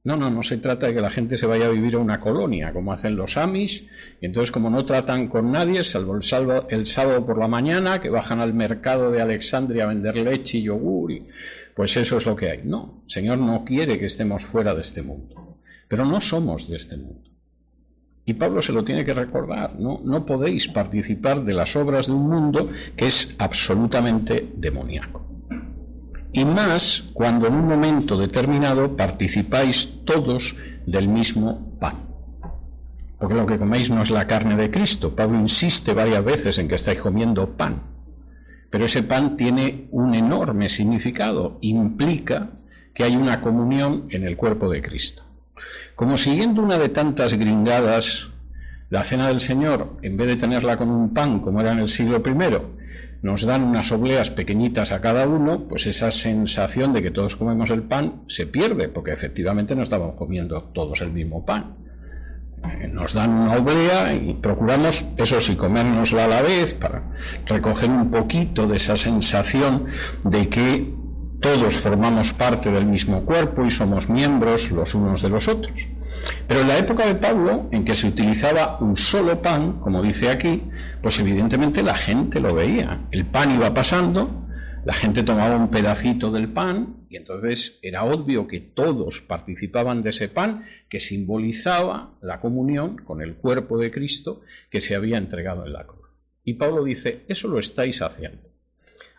C: No se trata de que la gente se vaya a vivir a una colonia, como hacen los Amish, y entonces como no tratan con nadie, salvo el sábado por la mañana, que bajan al mercado de Alexandria a vender leche y yogur, pues eso es lo que hay. No, el Señor no quiere que estemos fuera de este mundo, pero no somos de este mundo. Y Pablo se lo tiene que recordar, no podéis participar de las obras de un mundo que es absolutamente demoníaco. Y más cuando en un momento determinado participáis todos del mismo pan. Porque lo que coméis no es la carne de Cristo. Pablo insiste varias veces en que estáis comiendo pan. Pero ese pan tiene un enorme significado. Implica que hay una comunión en el cuerpo de Cristo. Como siguiendo una de tantas gringadas, la cena del Señor, en vez de tenerla con un pan como era en el siglo I, nos dan unas obleas pequeñitas a cada uno, pues esa sensación de que todos comemos el pan se pierde, porque efectivamente no estamos comiendo todos el mismo pan. Nos dan una oblea y procuramos, eso sí, comérnosla a la vez para recoger un poquito de esa sensación de que todos formamos parte del mismo cuerpo y somos miembros los unos de los otros. Pero en la época de Pablo, en que se utilizaba un solo pan, como dice aquí, pues evidentemente la gente lo veía. El pan iba pasando, la gente tomaba un pedacito del pan y entonces era obvio que todos participaban de ese pan que simbolizaba la comunión con el cuerpo de Cristo que se había entregado en la cruz. Y Pablo dice, eso lo estáis haciendo.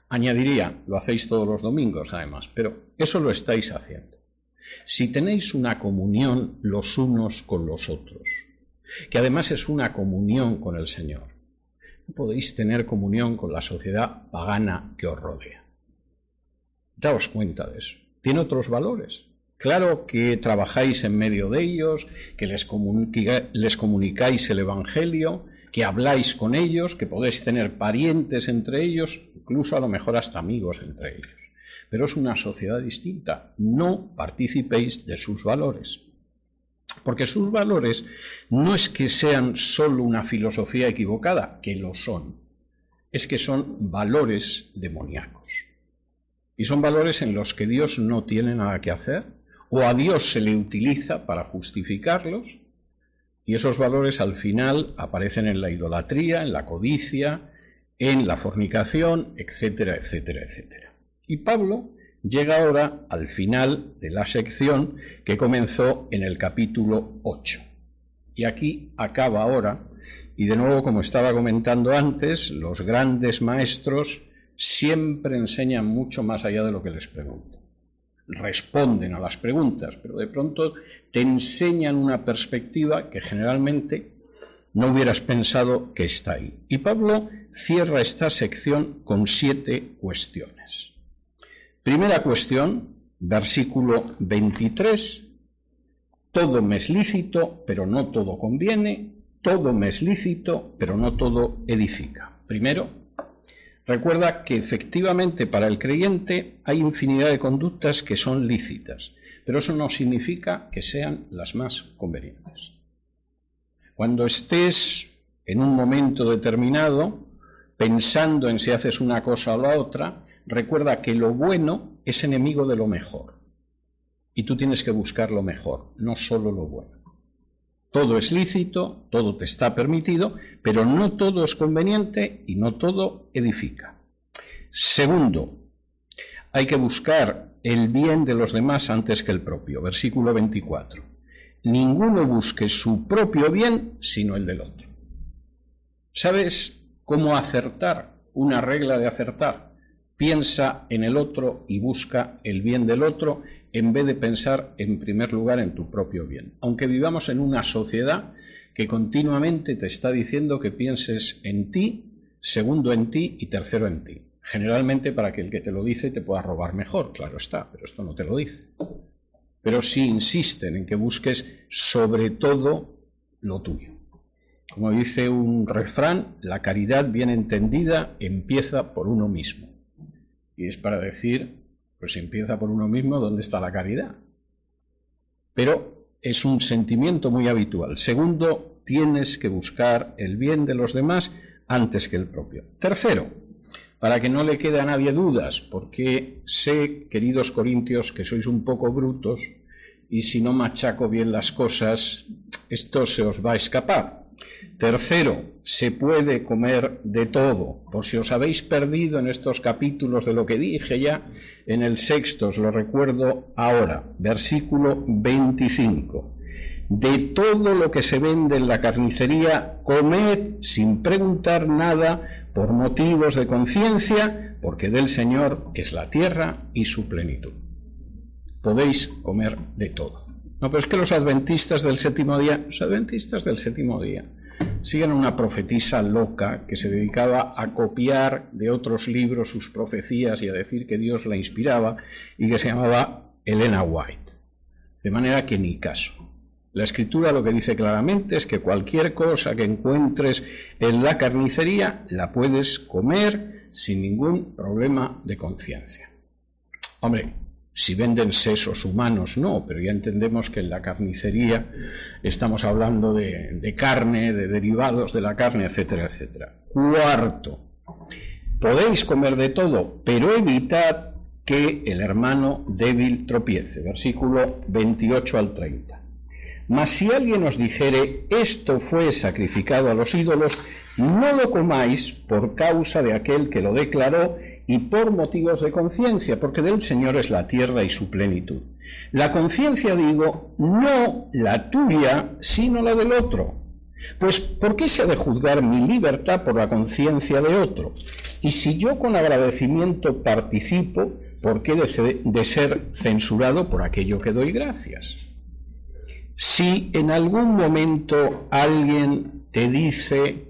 C: Añadiría, lo hacéis todos los domingos además, pero eso lo estáis haciendo. Si tenéis una comunión los unos con los otros, que además es una comunión con el Señor, no podéis tener comunión con la sociedad pagana que os rodea. Daos cuenta de eso. Tiene otros valores. Claro que trabajáis en medio de ellos, que les comunicáis el Evangelio, que habláis con ellos, que podéis tener parientes entre ellos, incluso a lo mejor hasta amigos entre ellos. Pero es una sociedad distinta. No participéis de sus valores. Porque sus valores no es que sean solo una filosofía equivocada, que lo son. Es que son valores demoníacos. Y son valores en los que Dios no tiene nada que hacer, o a Dios se le utiliza para justificarlos, y esos valores al final aparecen en la idolatría, en la codicia, en la fornicación, etcétera, etcétera, etcétera. Y Pablo llega ahora al final de la sección que comenzó en el capítulo 8. Y aquí acaba ahora, y de nuevo, como estaba comentando antes, los grandes maestros siempre enseñan mucho más allá de lo que les preguntan. Responden a las preguntas, pero de pronto te enseñan una perspectiva que generalmente no hubieras pensado que está ahí. Y Pablo cierra esta sección con 7 cuestiones. Primera cuestión, versículo 23, todo me es lícito, pero no todo conviene, todo me es lícito, pero no todo edifica. Primero, recuerda que efectivamente para el creyente hay infinidad de conductas que son lícitas, pero eso no significa que sean las más convenientes. Cuando estés en un momento determinado, pensando en si haces una cosa o la otra, recuerda que lo bueno es enemigo de lo mejor. Y tú tienes que buscar lo mejor, no solo lo bueno. Todo es lícito, todo te está permitido, pero no todo es conveniente y no todo edifica. Segundo, hay que buscar el bien de los demás antes que el propio. Versículo 24. Ninguno busque su propio bien, sino el del otro. ¿Sabes cómo acertar? Una regla de acertar. Piensa en el otro y busca el bien del otro en vez de pensar en primer lugar en tu propio bien. Aunque vivamos en una sociedad que continuamente te está diciendo que pienses en ti, segundo en ti y tercero en ti. Generalmente para que el que te lo dice te pueda robar mejor, claro está, pero esto no te lo dice. Pero sí insisten en que busques sobre todo lo tuyo. Como dice un refrán, la caridad bien entendida empieza por uno mismo. Y es para decir, pues si empieza por uno mismo, ¿dónde está la caridad? Pero es un sentimiento muy habitual. Segundo, tienes que buscar el bien de los demás antes que el propio. Tercero, para que no le quede a nadie dudas, porque sé, queridos corintios, que sois un poco brutos y si no machaco bien las cosas, esto se os va a escapar. Tercero, se puede comer de todo. Por si os habéis perdido en estos capítulos de lo que dije ya, en el sexto os lo recuerdo ahora, versículo 25. De todo lo que se vende en la carnicería, comed sin preguntar nada por motivos de conciencia, porque del Señor es la tierra y su plenitud. Podéis comer de todo. No, pero es que los adventistas del séptimo día siguen una profetisa loca que se dedicaba a copiar de otros libros sus profecías y a decir que Dios la inspiraba y que se llamaba Elena White. De manera que ni caso. La Escritura lo que dice claramente es que cualquier cosa que encuentres en la carnicería la puedes comer sin ningún problema de conciencia. Hombre, si venden sesos humanos, no, pero ya entendemos que en la carnicería estamos hablando de carne, de derivados de la carne, etcétera, etcétera. Cuarto, podéis comer de todo, pero evitad que el hermano débil tropiece. Versículo 28 al 30. Mas si alguien os dijere, esto fue sacrificado a los ídolos, no lo comáis por causa de aquel que lo declaró y por motivos de conciencia, porque del Señor es la tierra y su plenitud. La conciencia, digo, no la tuya, sino la del otro. Pues, ¿por qué se ha de juzgar mi libertad por la conciencia de otro? Y si yo con agradecimiento participo, ¿por qué de ser censurado por aquello que doy gracias? Si en algún momento alguien te dice,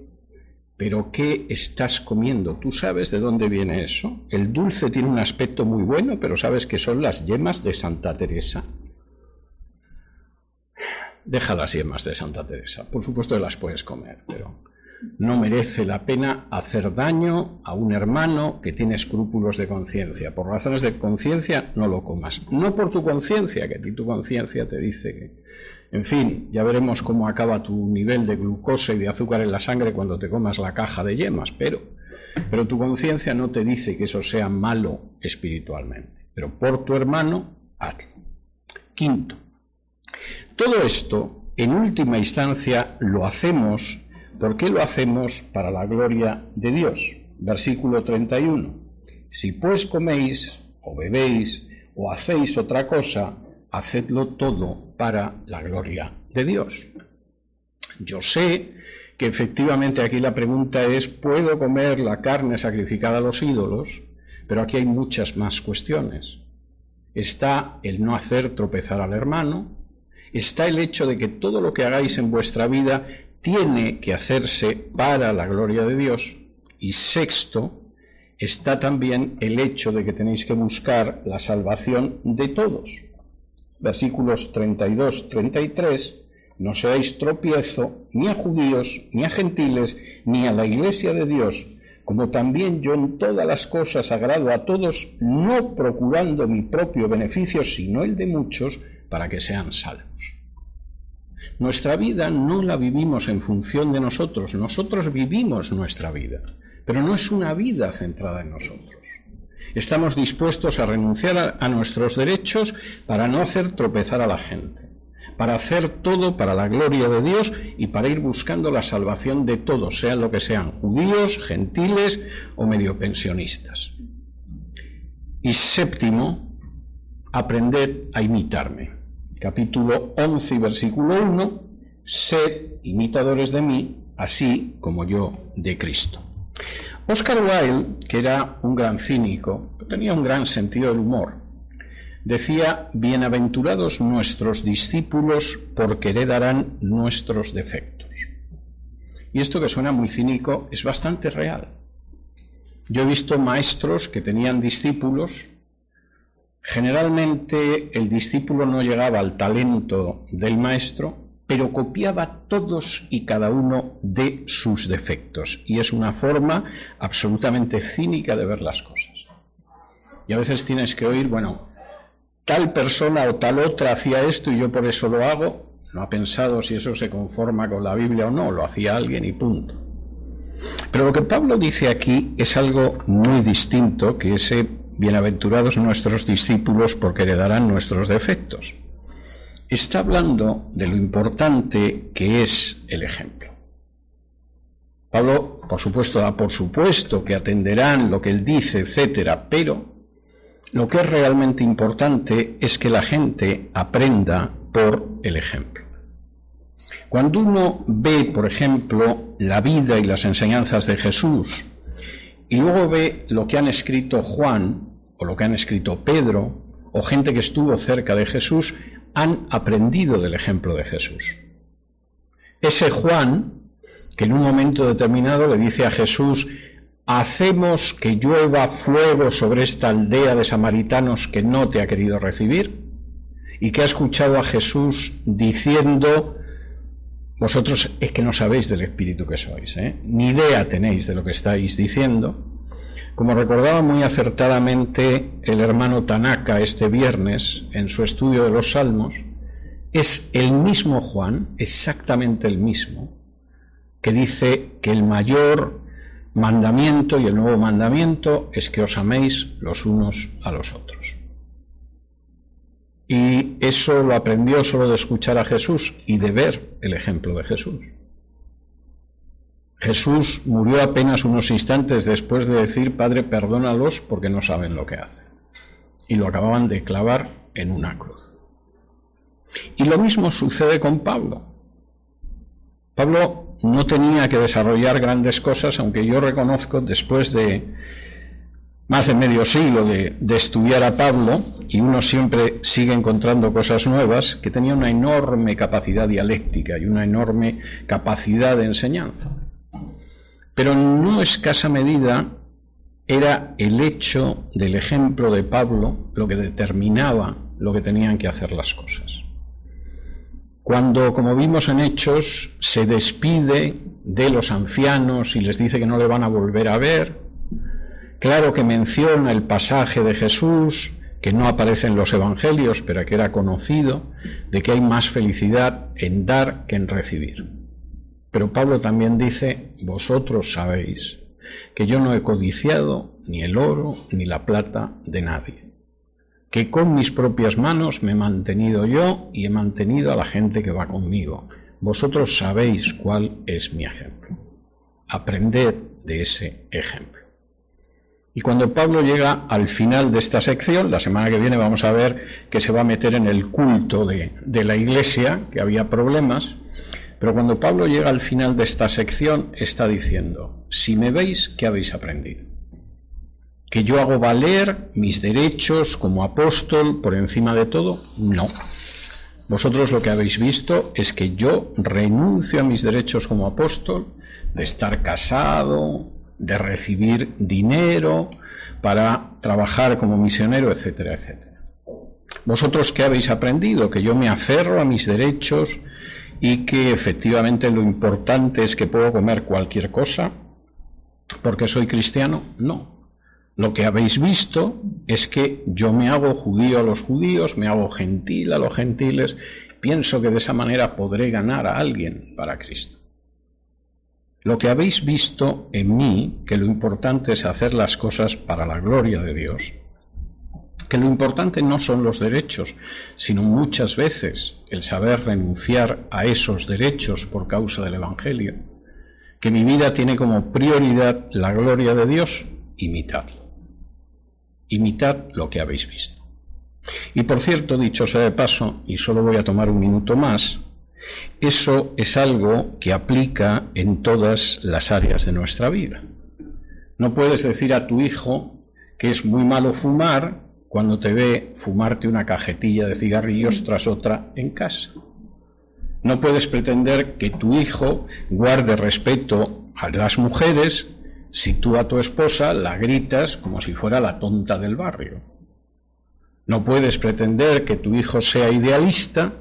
C: ¿pero qué estás comiendo? ¿Tú sabes de dónde viene eso? El dulce tiene un aspecto muy bueno, pero ¿sabes que son las yemas de Santa Teresa? Deja las yemas de Santa Teresa. Por supuesto que las puedes comer, pero no merece la pena hacer daño a un hermano que tiene escrúpulos de conciencia. Por razones de conciencia no lo comas. No por tu conciencia, que a ti tu conciencia te dice que... En fin, ya veremos cómo acaba tu nivel de glucosa y de azúcar en la sangre cuando te comas la caja de yemas, pero tu conciencia no te dice que eso sea malo espiritualmente. Pero por tu hermano, hazlo. Quinto, todo esto, en última instancia, lo hacemos. ¿Por qué lo hacemos? Para la gloria de Dios. Versículo 31. Si pues coméis, o bebéis, o hacéis otra cosa, hacedlo todo para la gloria de Dios. Yo sé que efectivamente aquí la pregunta es, ¿puedo comer la carne sacrificada a los ídolos? Pero aquí hay muchas más cuestiones. Está el no hacer tropezar al hermano, está el hecho de que todo lo que hagáis en vuestra vida tiene que hacerse para la gloria de Dios. Y sexto, está también el hecho de que tenéis que buscar la salvación de todos. Versículos 32-33, no seáis tropiezo ni a judíos, ni a gentiles, ni a la iglesia de Dios, como también yo en todas las cosas agrado a todos, no procurando mi propio beneficio, sino el de muchos, para que sean salvos. Nuestra vida no la vivimos en función de nosotros vivimos nuestra vida, pero no es una vida centrada en nosotros. Estamos dispuestos a renunciar a nuestros derechos para no hacer tropezar a la gente, para hacer todo para la gloria de Dios y para ir buscando la salvación de todos, sean lo que sean, judíos, gentiles o mediopensionistas. Y séptimo, aprended a imitarme. Capítulo 11 y versículo 1, sed imitadores de mí, así como yo de Cristo. Oscar Wilde, que era un gran cínico, tenía un gran sentido del humor. decía: bienaventurados nuestros discípulos, porque heredarán nuestros defectos. Y esto, que suena muy cínico, es bastante real. Yo he visto maestros que tenían discípulos. Generalmente el discípulo no llegaba al talento del maestro, pero copiaba todos y cada uno de sus defectos. Y es una forma absolutamente cínica de ver las cosas. Y a veces tienes que oír, bueno, tal persona o tal otra hacía esto y yo por eso lo hago. No ha pensado si eso se conforma con la Biblia o no, lo hacía alguien y punto. Pero lo que Pablo dice aquí es algo muy distinto que ese bienaventurados nuestros discípulos, porque heredarán nuestros defectos. Está hablando de lo importante que es el ejemplo. Pablo, por supuesto, da por supuesto que atenderán lo que él dice, etcétera, pero lo que es realmente importante es que la gente aprenda por el ejemplo. Cuando uno ve, por ejemplo, la vida y las enseñanzas de Jesús, y luego ve lo que han escrito Juan, o lo que han escrito Pedro, o gente que estuvo cerca de Jesús, han aprendido del ejemplo de Jesús. Ese Juan, que en un momento determinado le dice a Jesús: hacemos que llueva fuego sobre esta aldea de samaritanos que no te ha querido recibir, y que ha escuchado a Jesús diciendo: vosotros es que no sabéis del espíritu que sois, ni idea tenéis de lo que estáis diciendo. Como recordaba muy acertadamente el hermano Tanaka este viernes en su estudio de los Salmos, es el mismo Juan, exactamente el mismo, que dice que el mayor mandamiento y el nuevo mandamiento es que os améis los unos a los otros. Y eso lo aprendió solo de escuchar a Jesús y de ver el ejemplo de Jesús. Jesús murió apenas unos instantes después de decir: Padre, perdónalos porque no saben lo que hacen. Y lo acababan de clavar en una cruz. Y lo mismo sucede con Pablo. Pablo no tenía que desarrollar grandes cosas, aunque yo reconozco, después de más de medio siglo de estudiar a Pablo, y uno siempre sigue encontrando cosas nuevas, que tenía una enorme capacidad dialéctica y una enorme capacidad de enseñanza. Pero en no escasa medida era el hecho del ejemplo de Pablo lo que determinaba lo que tenían que hacer las cosas. Cuando, como vimos en Hechos, se despide de los ancianos y les dice que no le van a volver a ver, claro que menciona el pasaje de Jesús, que no aparece en los evangelios, pero que era conocido, de que hay más felicidad en dar que en recibir. Pero Pablo también dice: vosotros sabéis que yo no he codiciado ni el oro ni la plata de nadie, que con mis propias manos me he mantenido yo y he mantenido a la gente que va conmigo. Vosotros sabéis cuál es mi ejemplo. Aprended de ese ejemplo. Y cuando Pablo llega al final de esta sección, la semana que viene vamos a ver que se va a meter en el culto de la iglesia, que había problemas, pero cuando Pablo llega al final de esta sección está diciendo: si me veis, ¿qué habéis aprendido? ¿Que yo hago valer mis derechos como apóstol por encima de todo? No. Vosotros lo que habéis visto es que yo renuncio a mis derechos como apóstol, de estar casado, de recibir dinero para trabajar como misionero, etcétera, etcétera. ¿Vosotros qué habéis aprendido? Que yo me aferro a mis derechos y que efectivamente lo importante es que puedo comer cualquier cosa porque soy cristiano. No. Lo que habéis visto es que yo me hago judío a los judíos, me hago gentil a los gentiles, pienso que de esa manera podré ganar a alguien para Cristo. Lo que habéis visto en mí, que lo importante es hacer las cosas para la gloria de Dios, que lo importante no son los derechos, sino muchas veces el saber renunciar a esos derechos por causa del Evangelio, que mi vida tiene como prioridad la gloria de Dios. Imitadlo. Imitad lo que habéis visto. Y por cierto, dicho sea de paso, y solo voy a tomar un minuto más, eso es algo que aplica en todas las áreas de nuestra vida. No puedes decir a tu hijo que es muy malo fumar cuando te ve fumarte una cajetilla de cigarrillos tras otra en casa. No puedes pretender que tu hijo guarde respeto a las mujeres si tú a tu esposa la gritas como si fuera la tonta del barrio. No puedes pretender que tu hijo sea idealista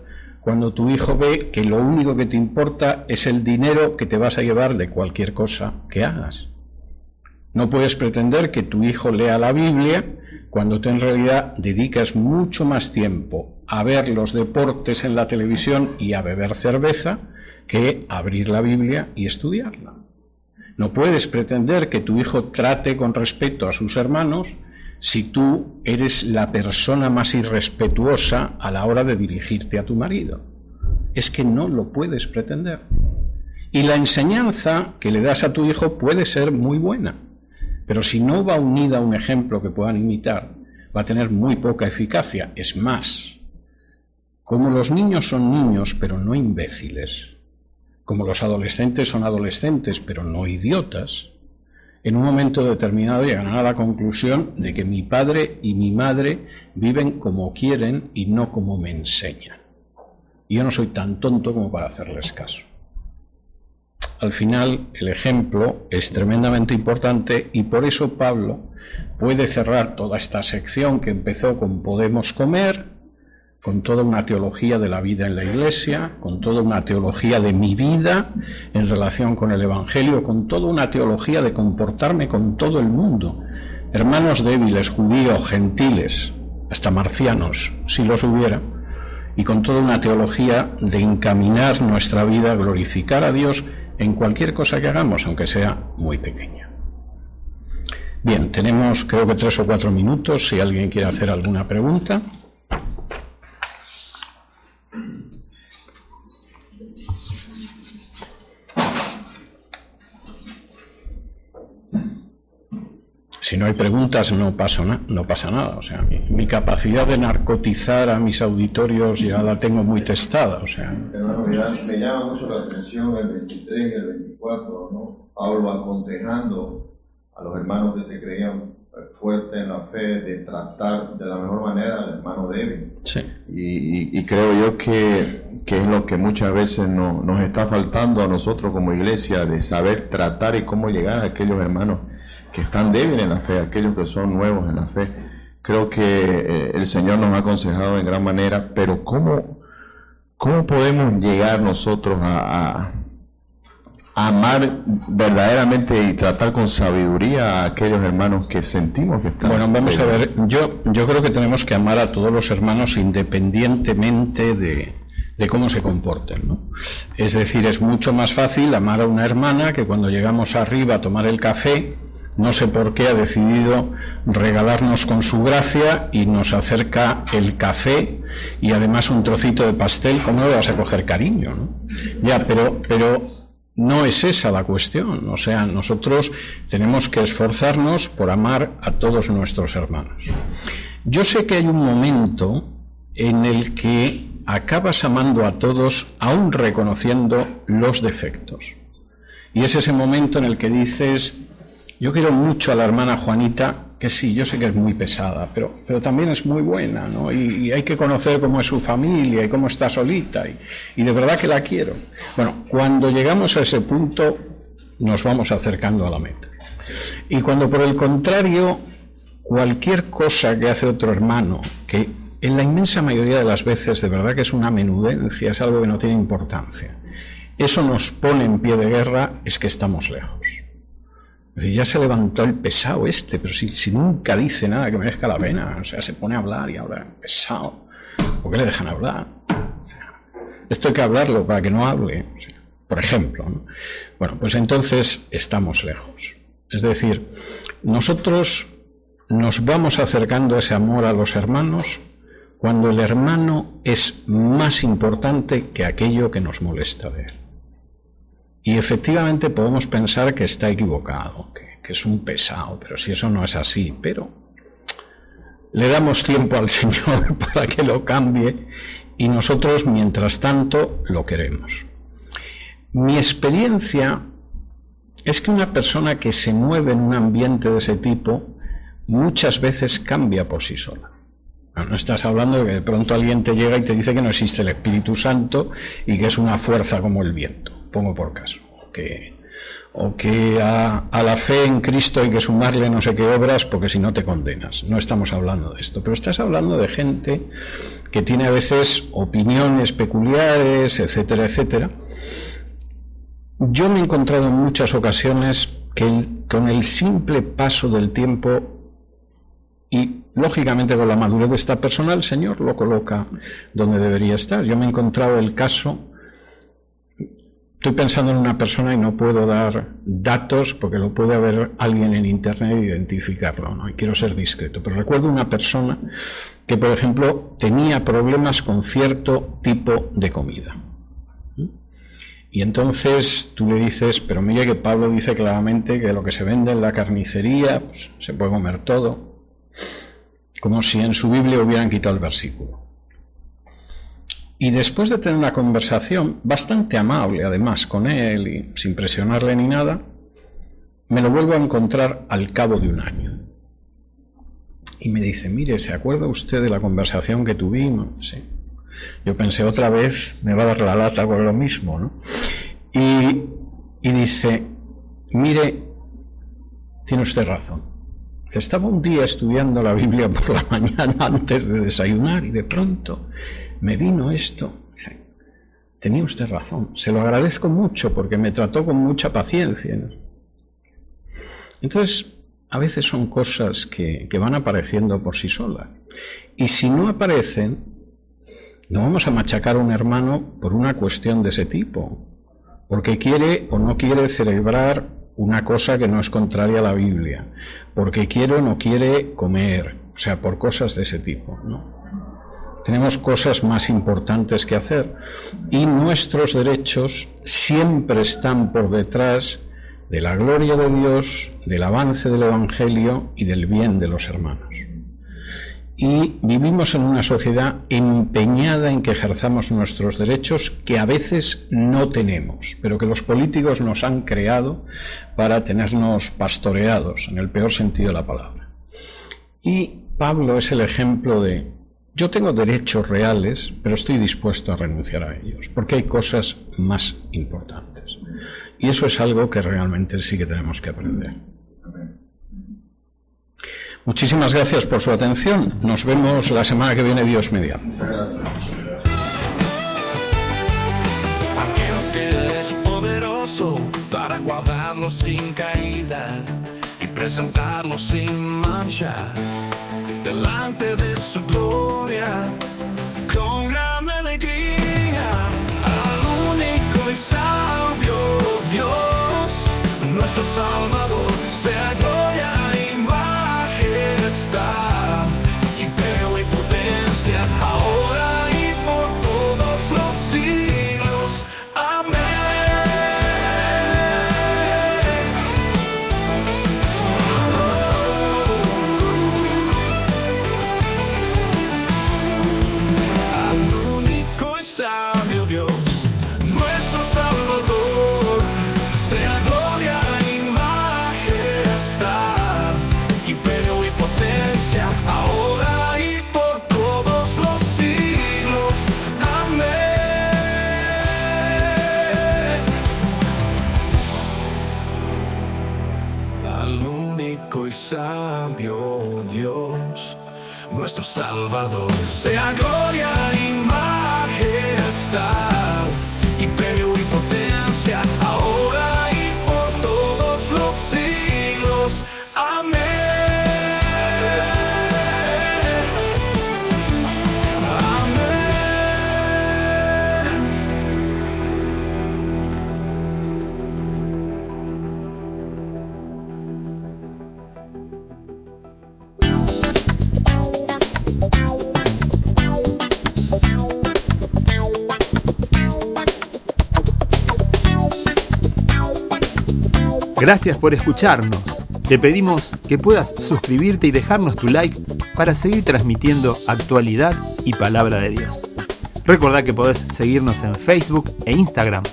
C: cuando tu hijo ve que lo único que te importa es el dinero que te vas a llevar de cualquier cosa que hagas. No puedes pretender que tu hijo lea la Biblia cuando tú en realidad dedicas mucho más tiempo a ver los deportes en la televisión y a beber cerveza que a abrir la Biblia y estudiarla. No puedes pretender que tu hijo trate con respeto a sus hermanos si tú eres la persona más irrespetuosa a la hora de dirigirte a tu marido. Es que no lo puedes pretender. Y la enseñanza que le das a tu hijo puede ser muy buena, pero si no va unida a un ejemplo que puedan imitar, va a tener muy poca eficacia. Es más, como los niños son niños, pero no imbéciles, como los adolescentes son adolescentes, pero no idiotas, en un momento determinado llegarán a la conclusión de que mi padre y mi madre viven como quieren y no como me enseñan. Y yo no soy tan tonto como para hacerles caso. Al final, el ejemplo es tremendamente importante y por eso Pablo puede cerrar toda esta sección que empezó con Podemos comer, con toda una teología de la vida en la Iglesia, con toda una teología de mi vida en relación con el Evangelio, con toda una teología de comportarme con todo el mundo, hermanos débiles, judíos, gentiles, hasta marcianos, si los hubiera, y con toda una teología de encaminar nuestra vida a glorificar a Dios en cualquier cosa que hagamos, aunque sea muy pequeña. Bien, tenemos creo que 3 o 4 minutos, si alguien quiere hacer alguna pregunta. Si no hay preguntas no pasa nada. O sea, mi capacidad de narcotizar a mis auditorios ya la tengo muy testada. O sea.
D: Hermano, me llama mucho la atención el 23 y el 24, ¿no? Pablo aconsejando a los hermanos que se creían fuertes en la fe de tratar de la mejor manera al hermano débil.
C: Sí.
D: Y creo yo que es lo que muchas veces nos está faltando a nosotros como iglesia, de saber tratar y cómo llegar a aquellos hermanos que están débiles en la fe, aquellos que son nuevos en la fe. Creo que el Señor nos ha aconsejado en gran manera, pero ¿cómo podemos llegar nosotros a amar verdaderamente y tratar con sabiduría a aquellos hermanos que sentimos que están?
C: Bueno, vamos a ver, yo creo que tenemos que amar a todos los hermanos independientemente de cómo se comporten, ¿no? Es decir, es mucho más fácil amar a una hermana que cuando llegamos arriba a tomar el café, no sé por qué ha decidido regalarnos con su gracia y nos acerca el café y además un trocito de pastel. ¿Cómo le vas a coger cariño, no? Ya, pero no es esa la cuestión. O sea, nosotros tenemos que esforzarnos por amar a todos nuestros hermanos. Yo sé que hay un momento en el que acabas amando a todos aún reconociendo los defectos. Y es ese momento en el que dices: yo quiero mucho a la hermana Juanita, que sí, yo sé que es muy pesada, pero también es muy buena, ¿no? Y hay que conocer cómo es su familia y cómo está solita, y de verdad que la quiero. Bueno, cuando llegamos a ese punto, nos vamos acercando a la meta. Y cuando por el contrario, cualquier cosa que hace otro hermano, que en la inmensa mayoría de las veces de verdad que es una menudencia, es algo que no tiene importancia, eso nos pone en pie de guerra, es que estamos lejos. Ya se levantó el pesado pero si nunca dice nada que merezca la pena, o sea, se pone a hablar y habla pesado. ¿Por qué le dejan hablar? O sea, esto hay que hablarlo para que no hable, o sea, por ejemplo, ¿no? Bueno, pues entonces estamos lejos. Es decir, nosotros nos vamos acercando a ese amor a los hermanos cuando el hermano es más importante que aquello que nos molesta de él. Y efectivamente podemos pensar que está equivocado, que es un pesado, pero si eso no es así, pero le damos tiempo al Señor para que lo cambie y nosotros, mientras tanto, lo queremos. Mi experiencia es que una persona que se mueve en un ambiente de ese tipo muchas veces cambia por sí sola. No estás hablando de que de pronto alguien te llega y te dice que no existe el Espíritu Santo y que es una fuerza como el viento, pongo por caso. O que a la fe en Cristo hay que sumarle no sé qué obras porque si no te condenas. No estamos hablando de esto, pero estás hablando de gente que tiene a veces opiniones peculiares, etcétera, etcétera. Yo me he encontrado en muchas ocasiones que con el simple paso del tiempo y lógicamente con la madurez de esta persona, el Señor lo coloca donde debería estar. Yo me he encontrado el caso. Estoy pensando en una persona y no puedo dar datos porque lo puede haber alguien en internet e identificarlo, ¿no? Y quiero ser discreto. Pero recuerdo una persona que, por ejemplo, tenía problemas con cierto tipo de comida. Y entonces tú le dices, pero mire que Pablo dice claramente que lo que se vende en la carnicería, pues, se puede comer todo. Como si en su Biblia hubieran quitado el versículo. Y después de tener una conversación bastante amable, además, con él, y sin presionarle ni nada, me lo vuelvo a encontrar al cabo de un año. Y me dice, mire, ¿se acuerda usted de la conversación que tuvimos? Sí. Yo pensé, otra vez me va a dar la lata con lo mismo, ¿no? Y dice, mire, tiene usted razón. Estaba un día estudiando la Biblia por la mañana antes de desayunar y de pronto me vino esto. Dice, tenía usted razón, se lo agradezco mucho porque me trató con mucha paciencia. Entonces, a veces son cosas que van apareciendo por sí solas. Y si no aparecen, no vamos a machacar a un hermano por una cuestión de ese tipo, porque quiere o no quiere celebrar una cosa que no es contraria a la Biblia, porque quiere o no quiere comer, o sea, por cosas de ese tipo, ¿no? Tenemos cosas más importantes que hacer y nuestros derechos siempre están por detrás de la gloria de Dios, del avance del Evangelio y del bien de los hermanos. Y vivimos en una sociedad empeñada en que ejerzamos nuestros derechos que a veces no tenemos, pero que los políticos nos han creado para tenernos pastoreados, en el peor sentido de la palabra. Y Pablo es el ejemplo de, yo tengo derechos reales, pero estoy dispuesto a renunciar a ellos, porque hay cosas más importantes. Y eso es algo que realmente sí que tenemos que aprender. Muchísimas gracias por su atención. Nos vemos la semana que viene, Dios mediante.
A: Aquel que es poderoso para guardarnos sin caída y presentarnos sin mancha delante de su gloria con gran alegría. Al único y sabio Dios, nuestro Salvador, sea gloria y imperio y potencia, ahora y por todos los siglos. Amén. Al único y sabio Dios, nuestro Salvador, sea gloria y majestad, imperio y potencia, ahora y por todos los siglos. Amén. Al único y sabio Dios, nuestro Salvador, sea gloria y majestad, imperio y potencia, ahora y por todos los siglos. Amén.
B: Gracias por escucharnos. Te pedimos que puedas suscribirte y dejarnos tu like para seguir transmitiendo actualidad y palabra de Dios. Recordá que podés seguirnos en Facebook e Instagram.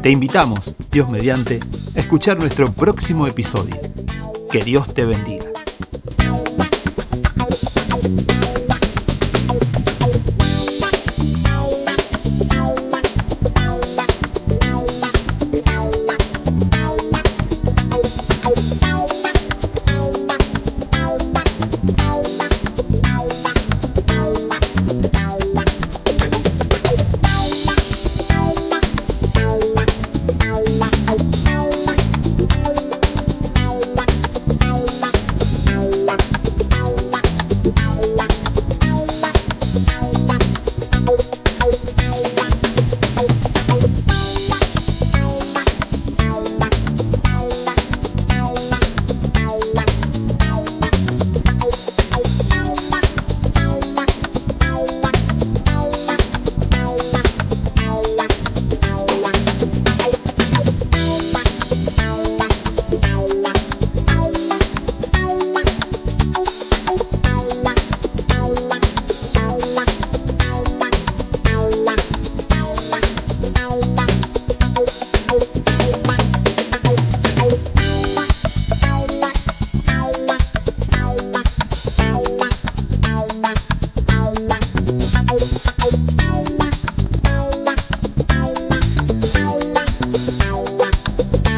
B: Te invitamos, Dios mediante, a escuchar nuestro próximo episodio. Que Dios te bendiga.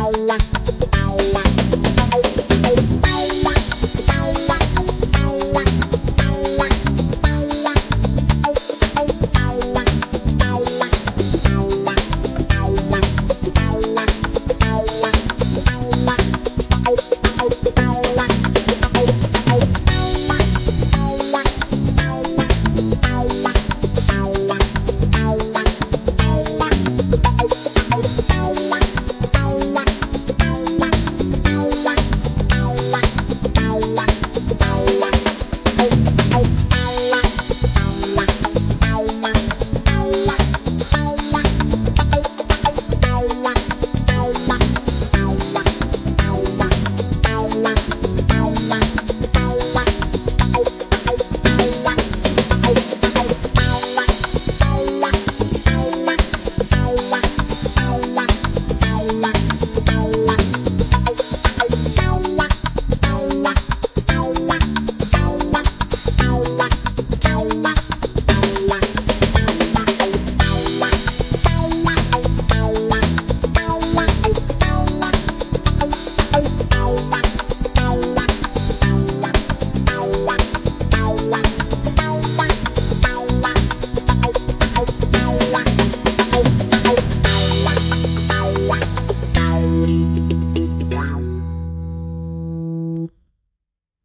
E: la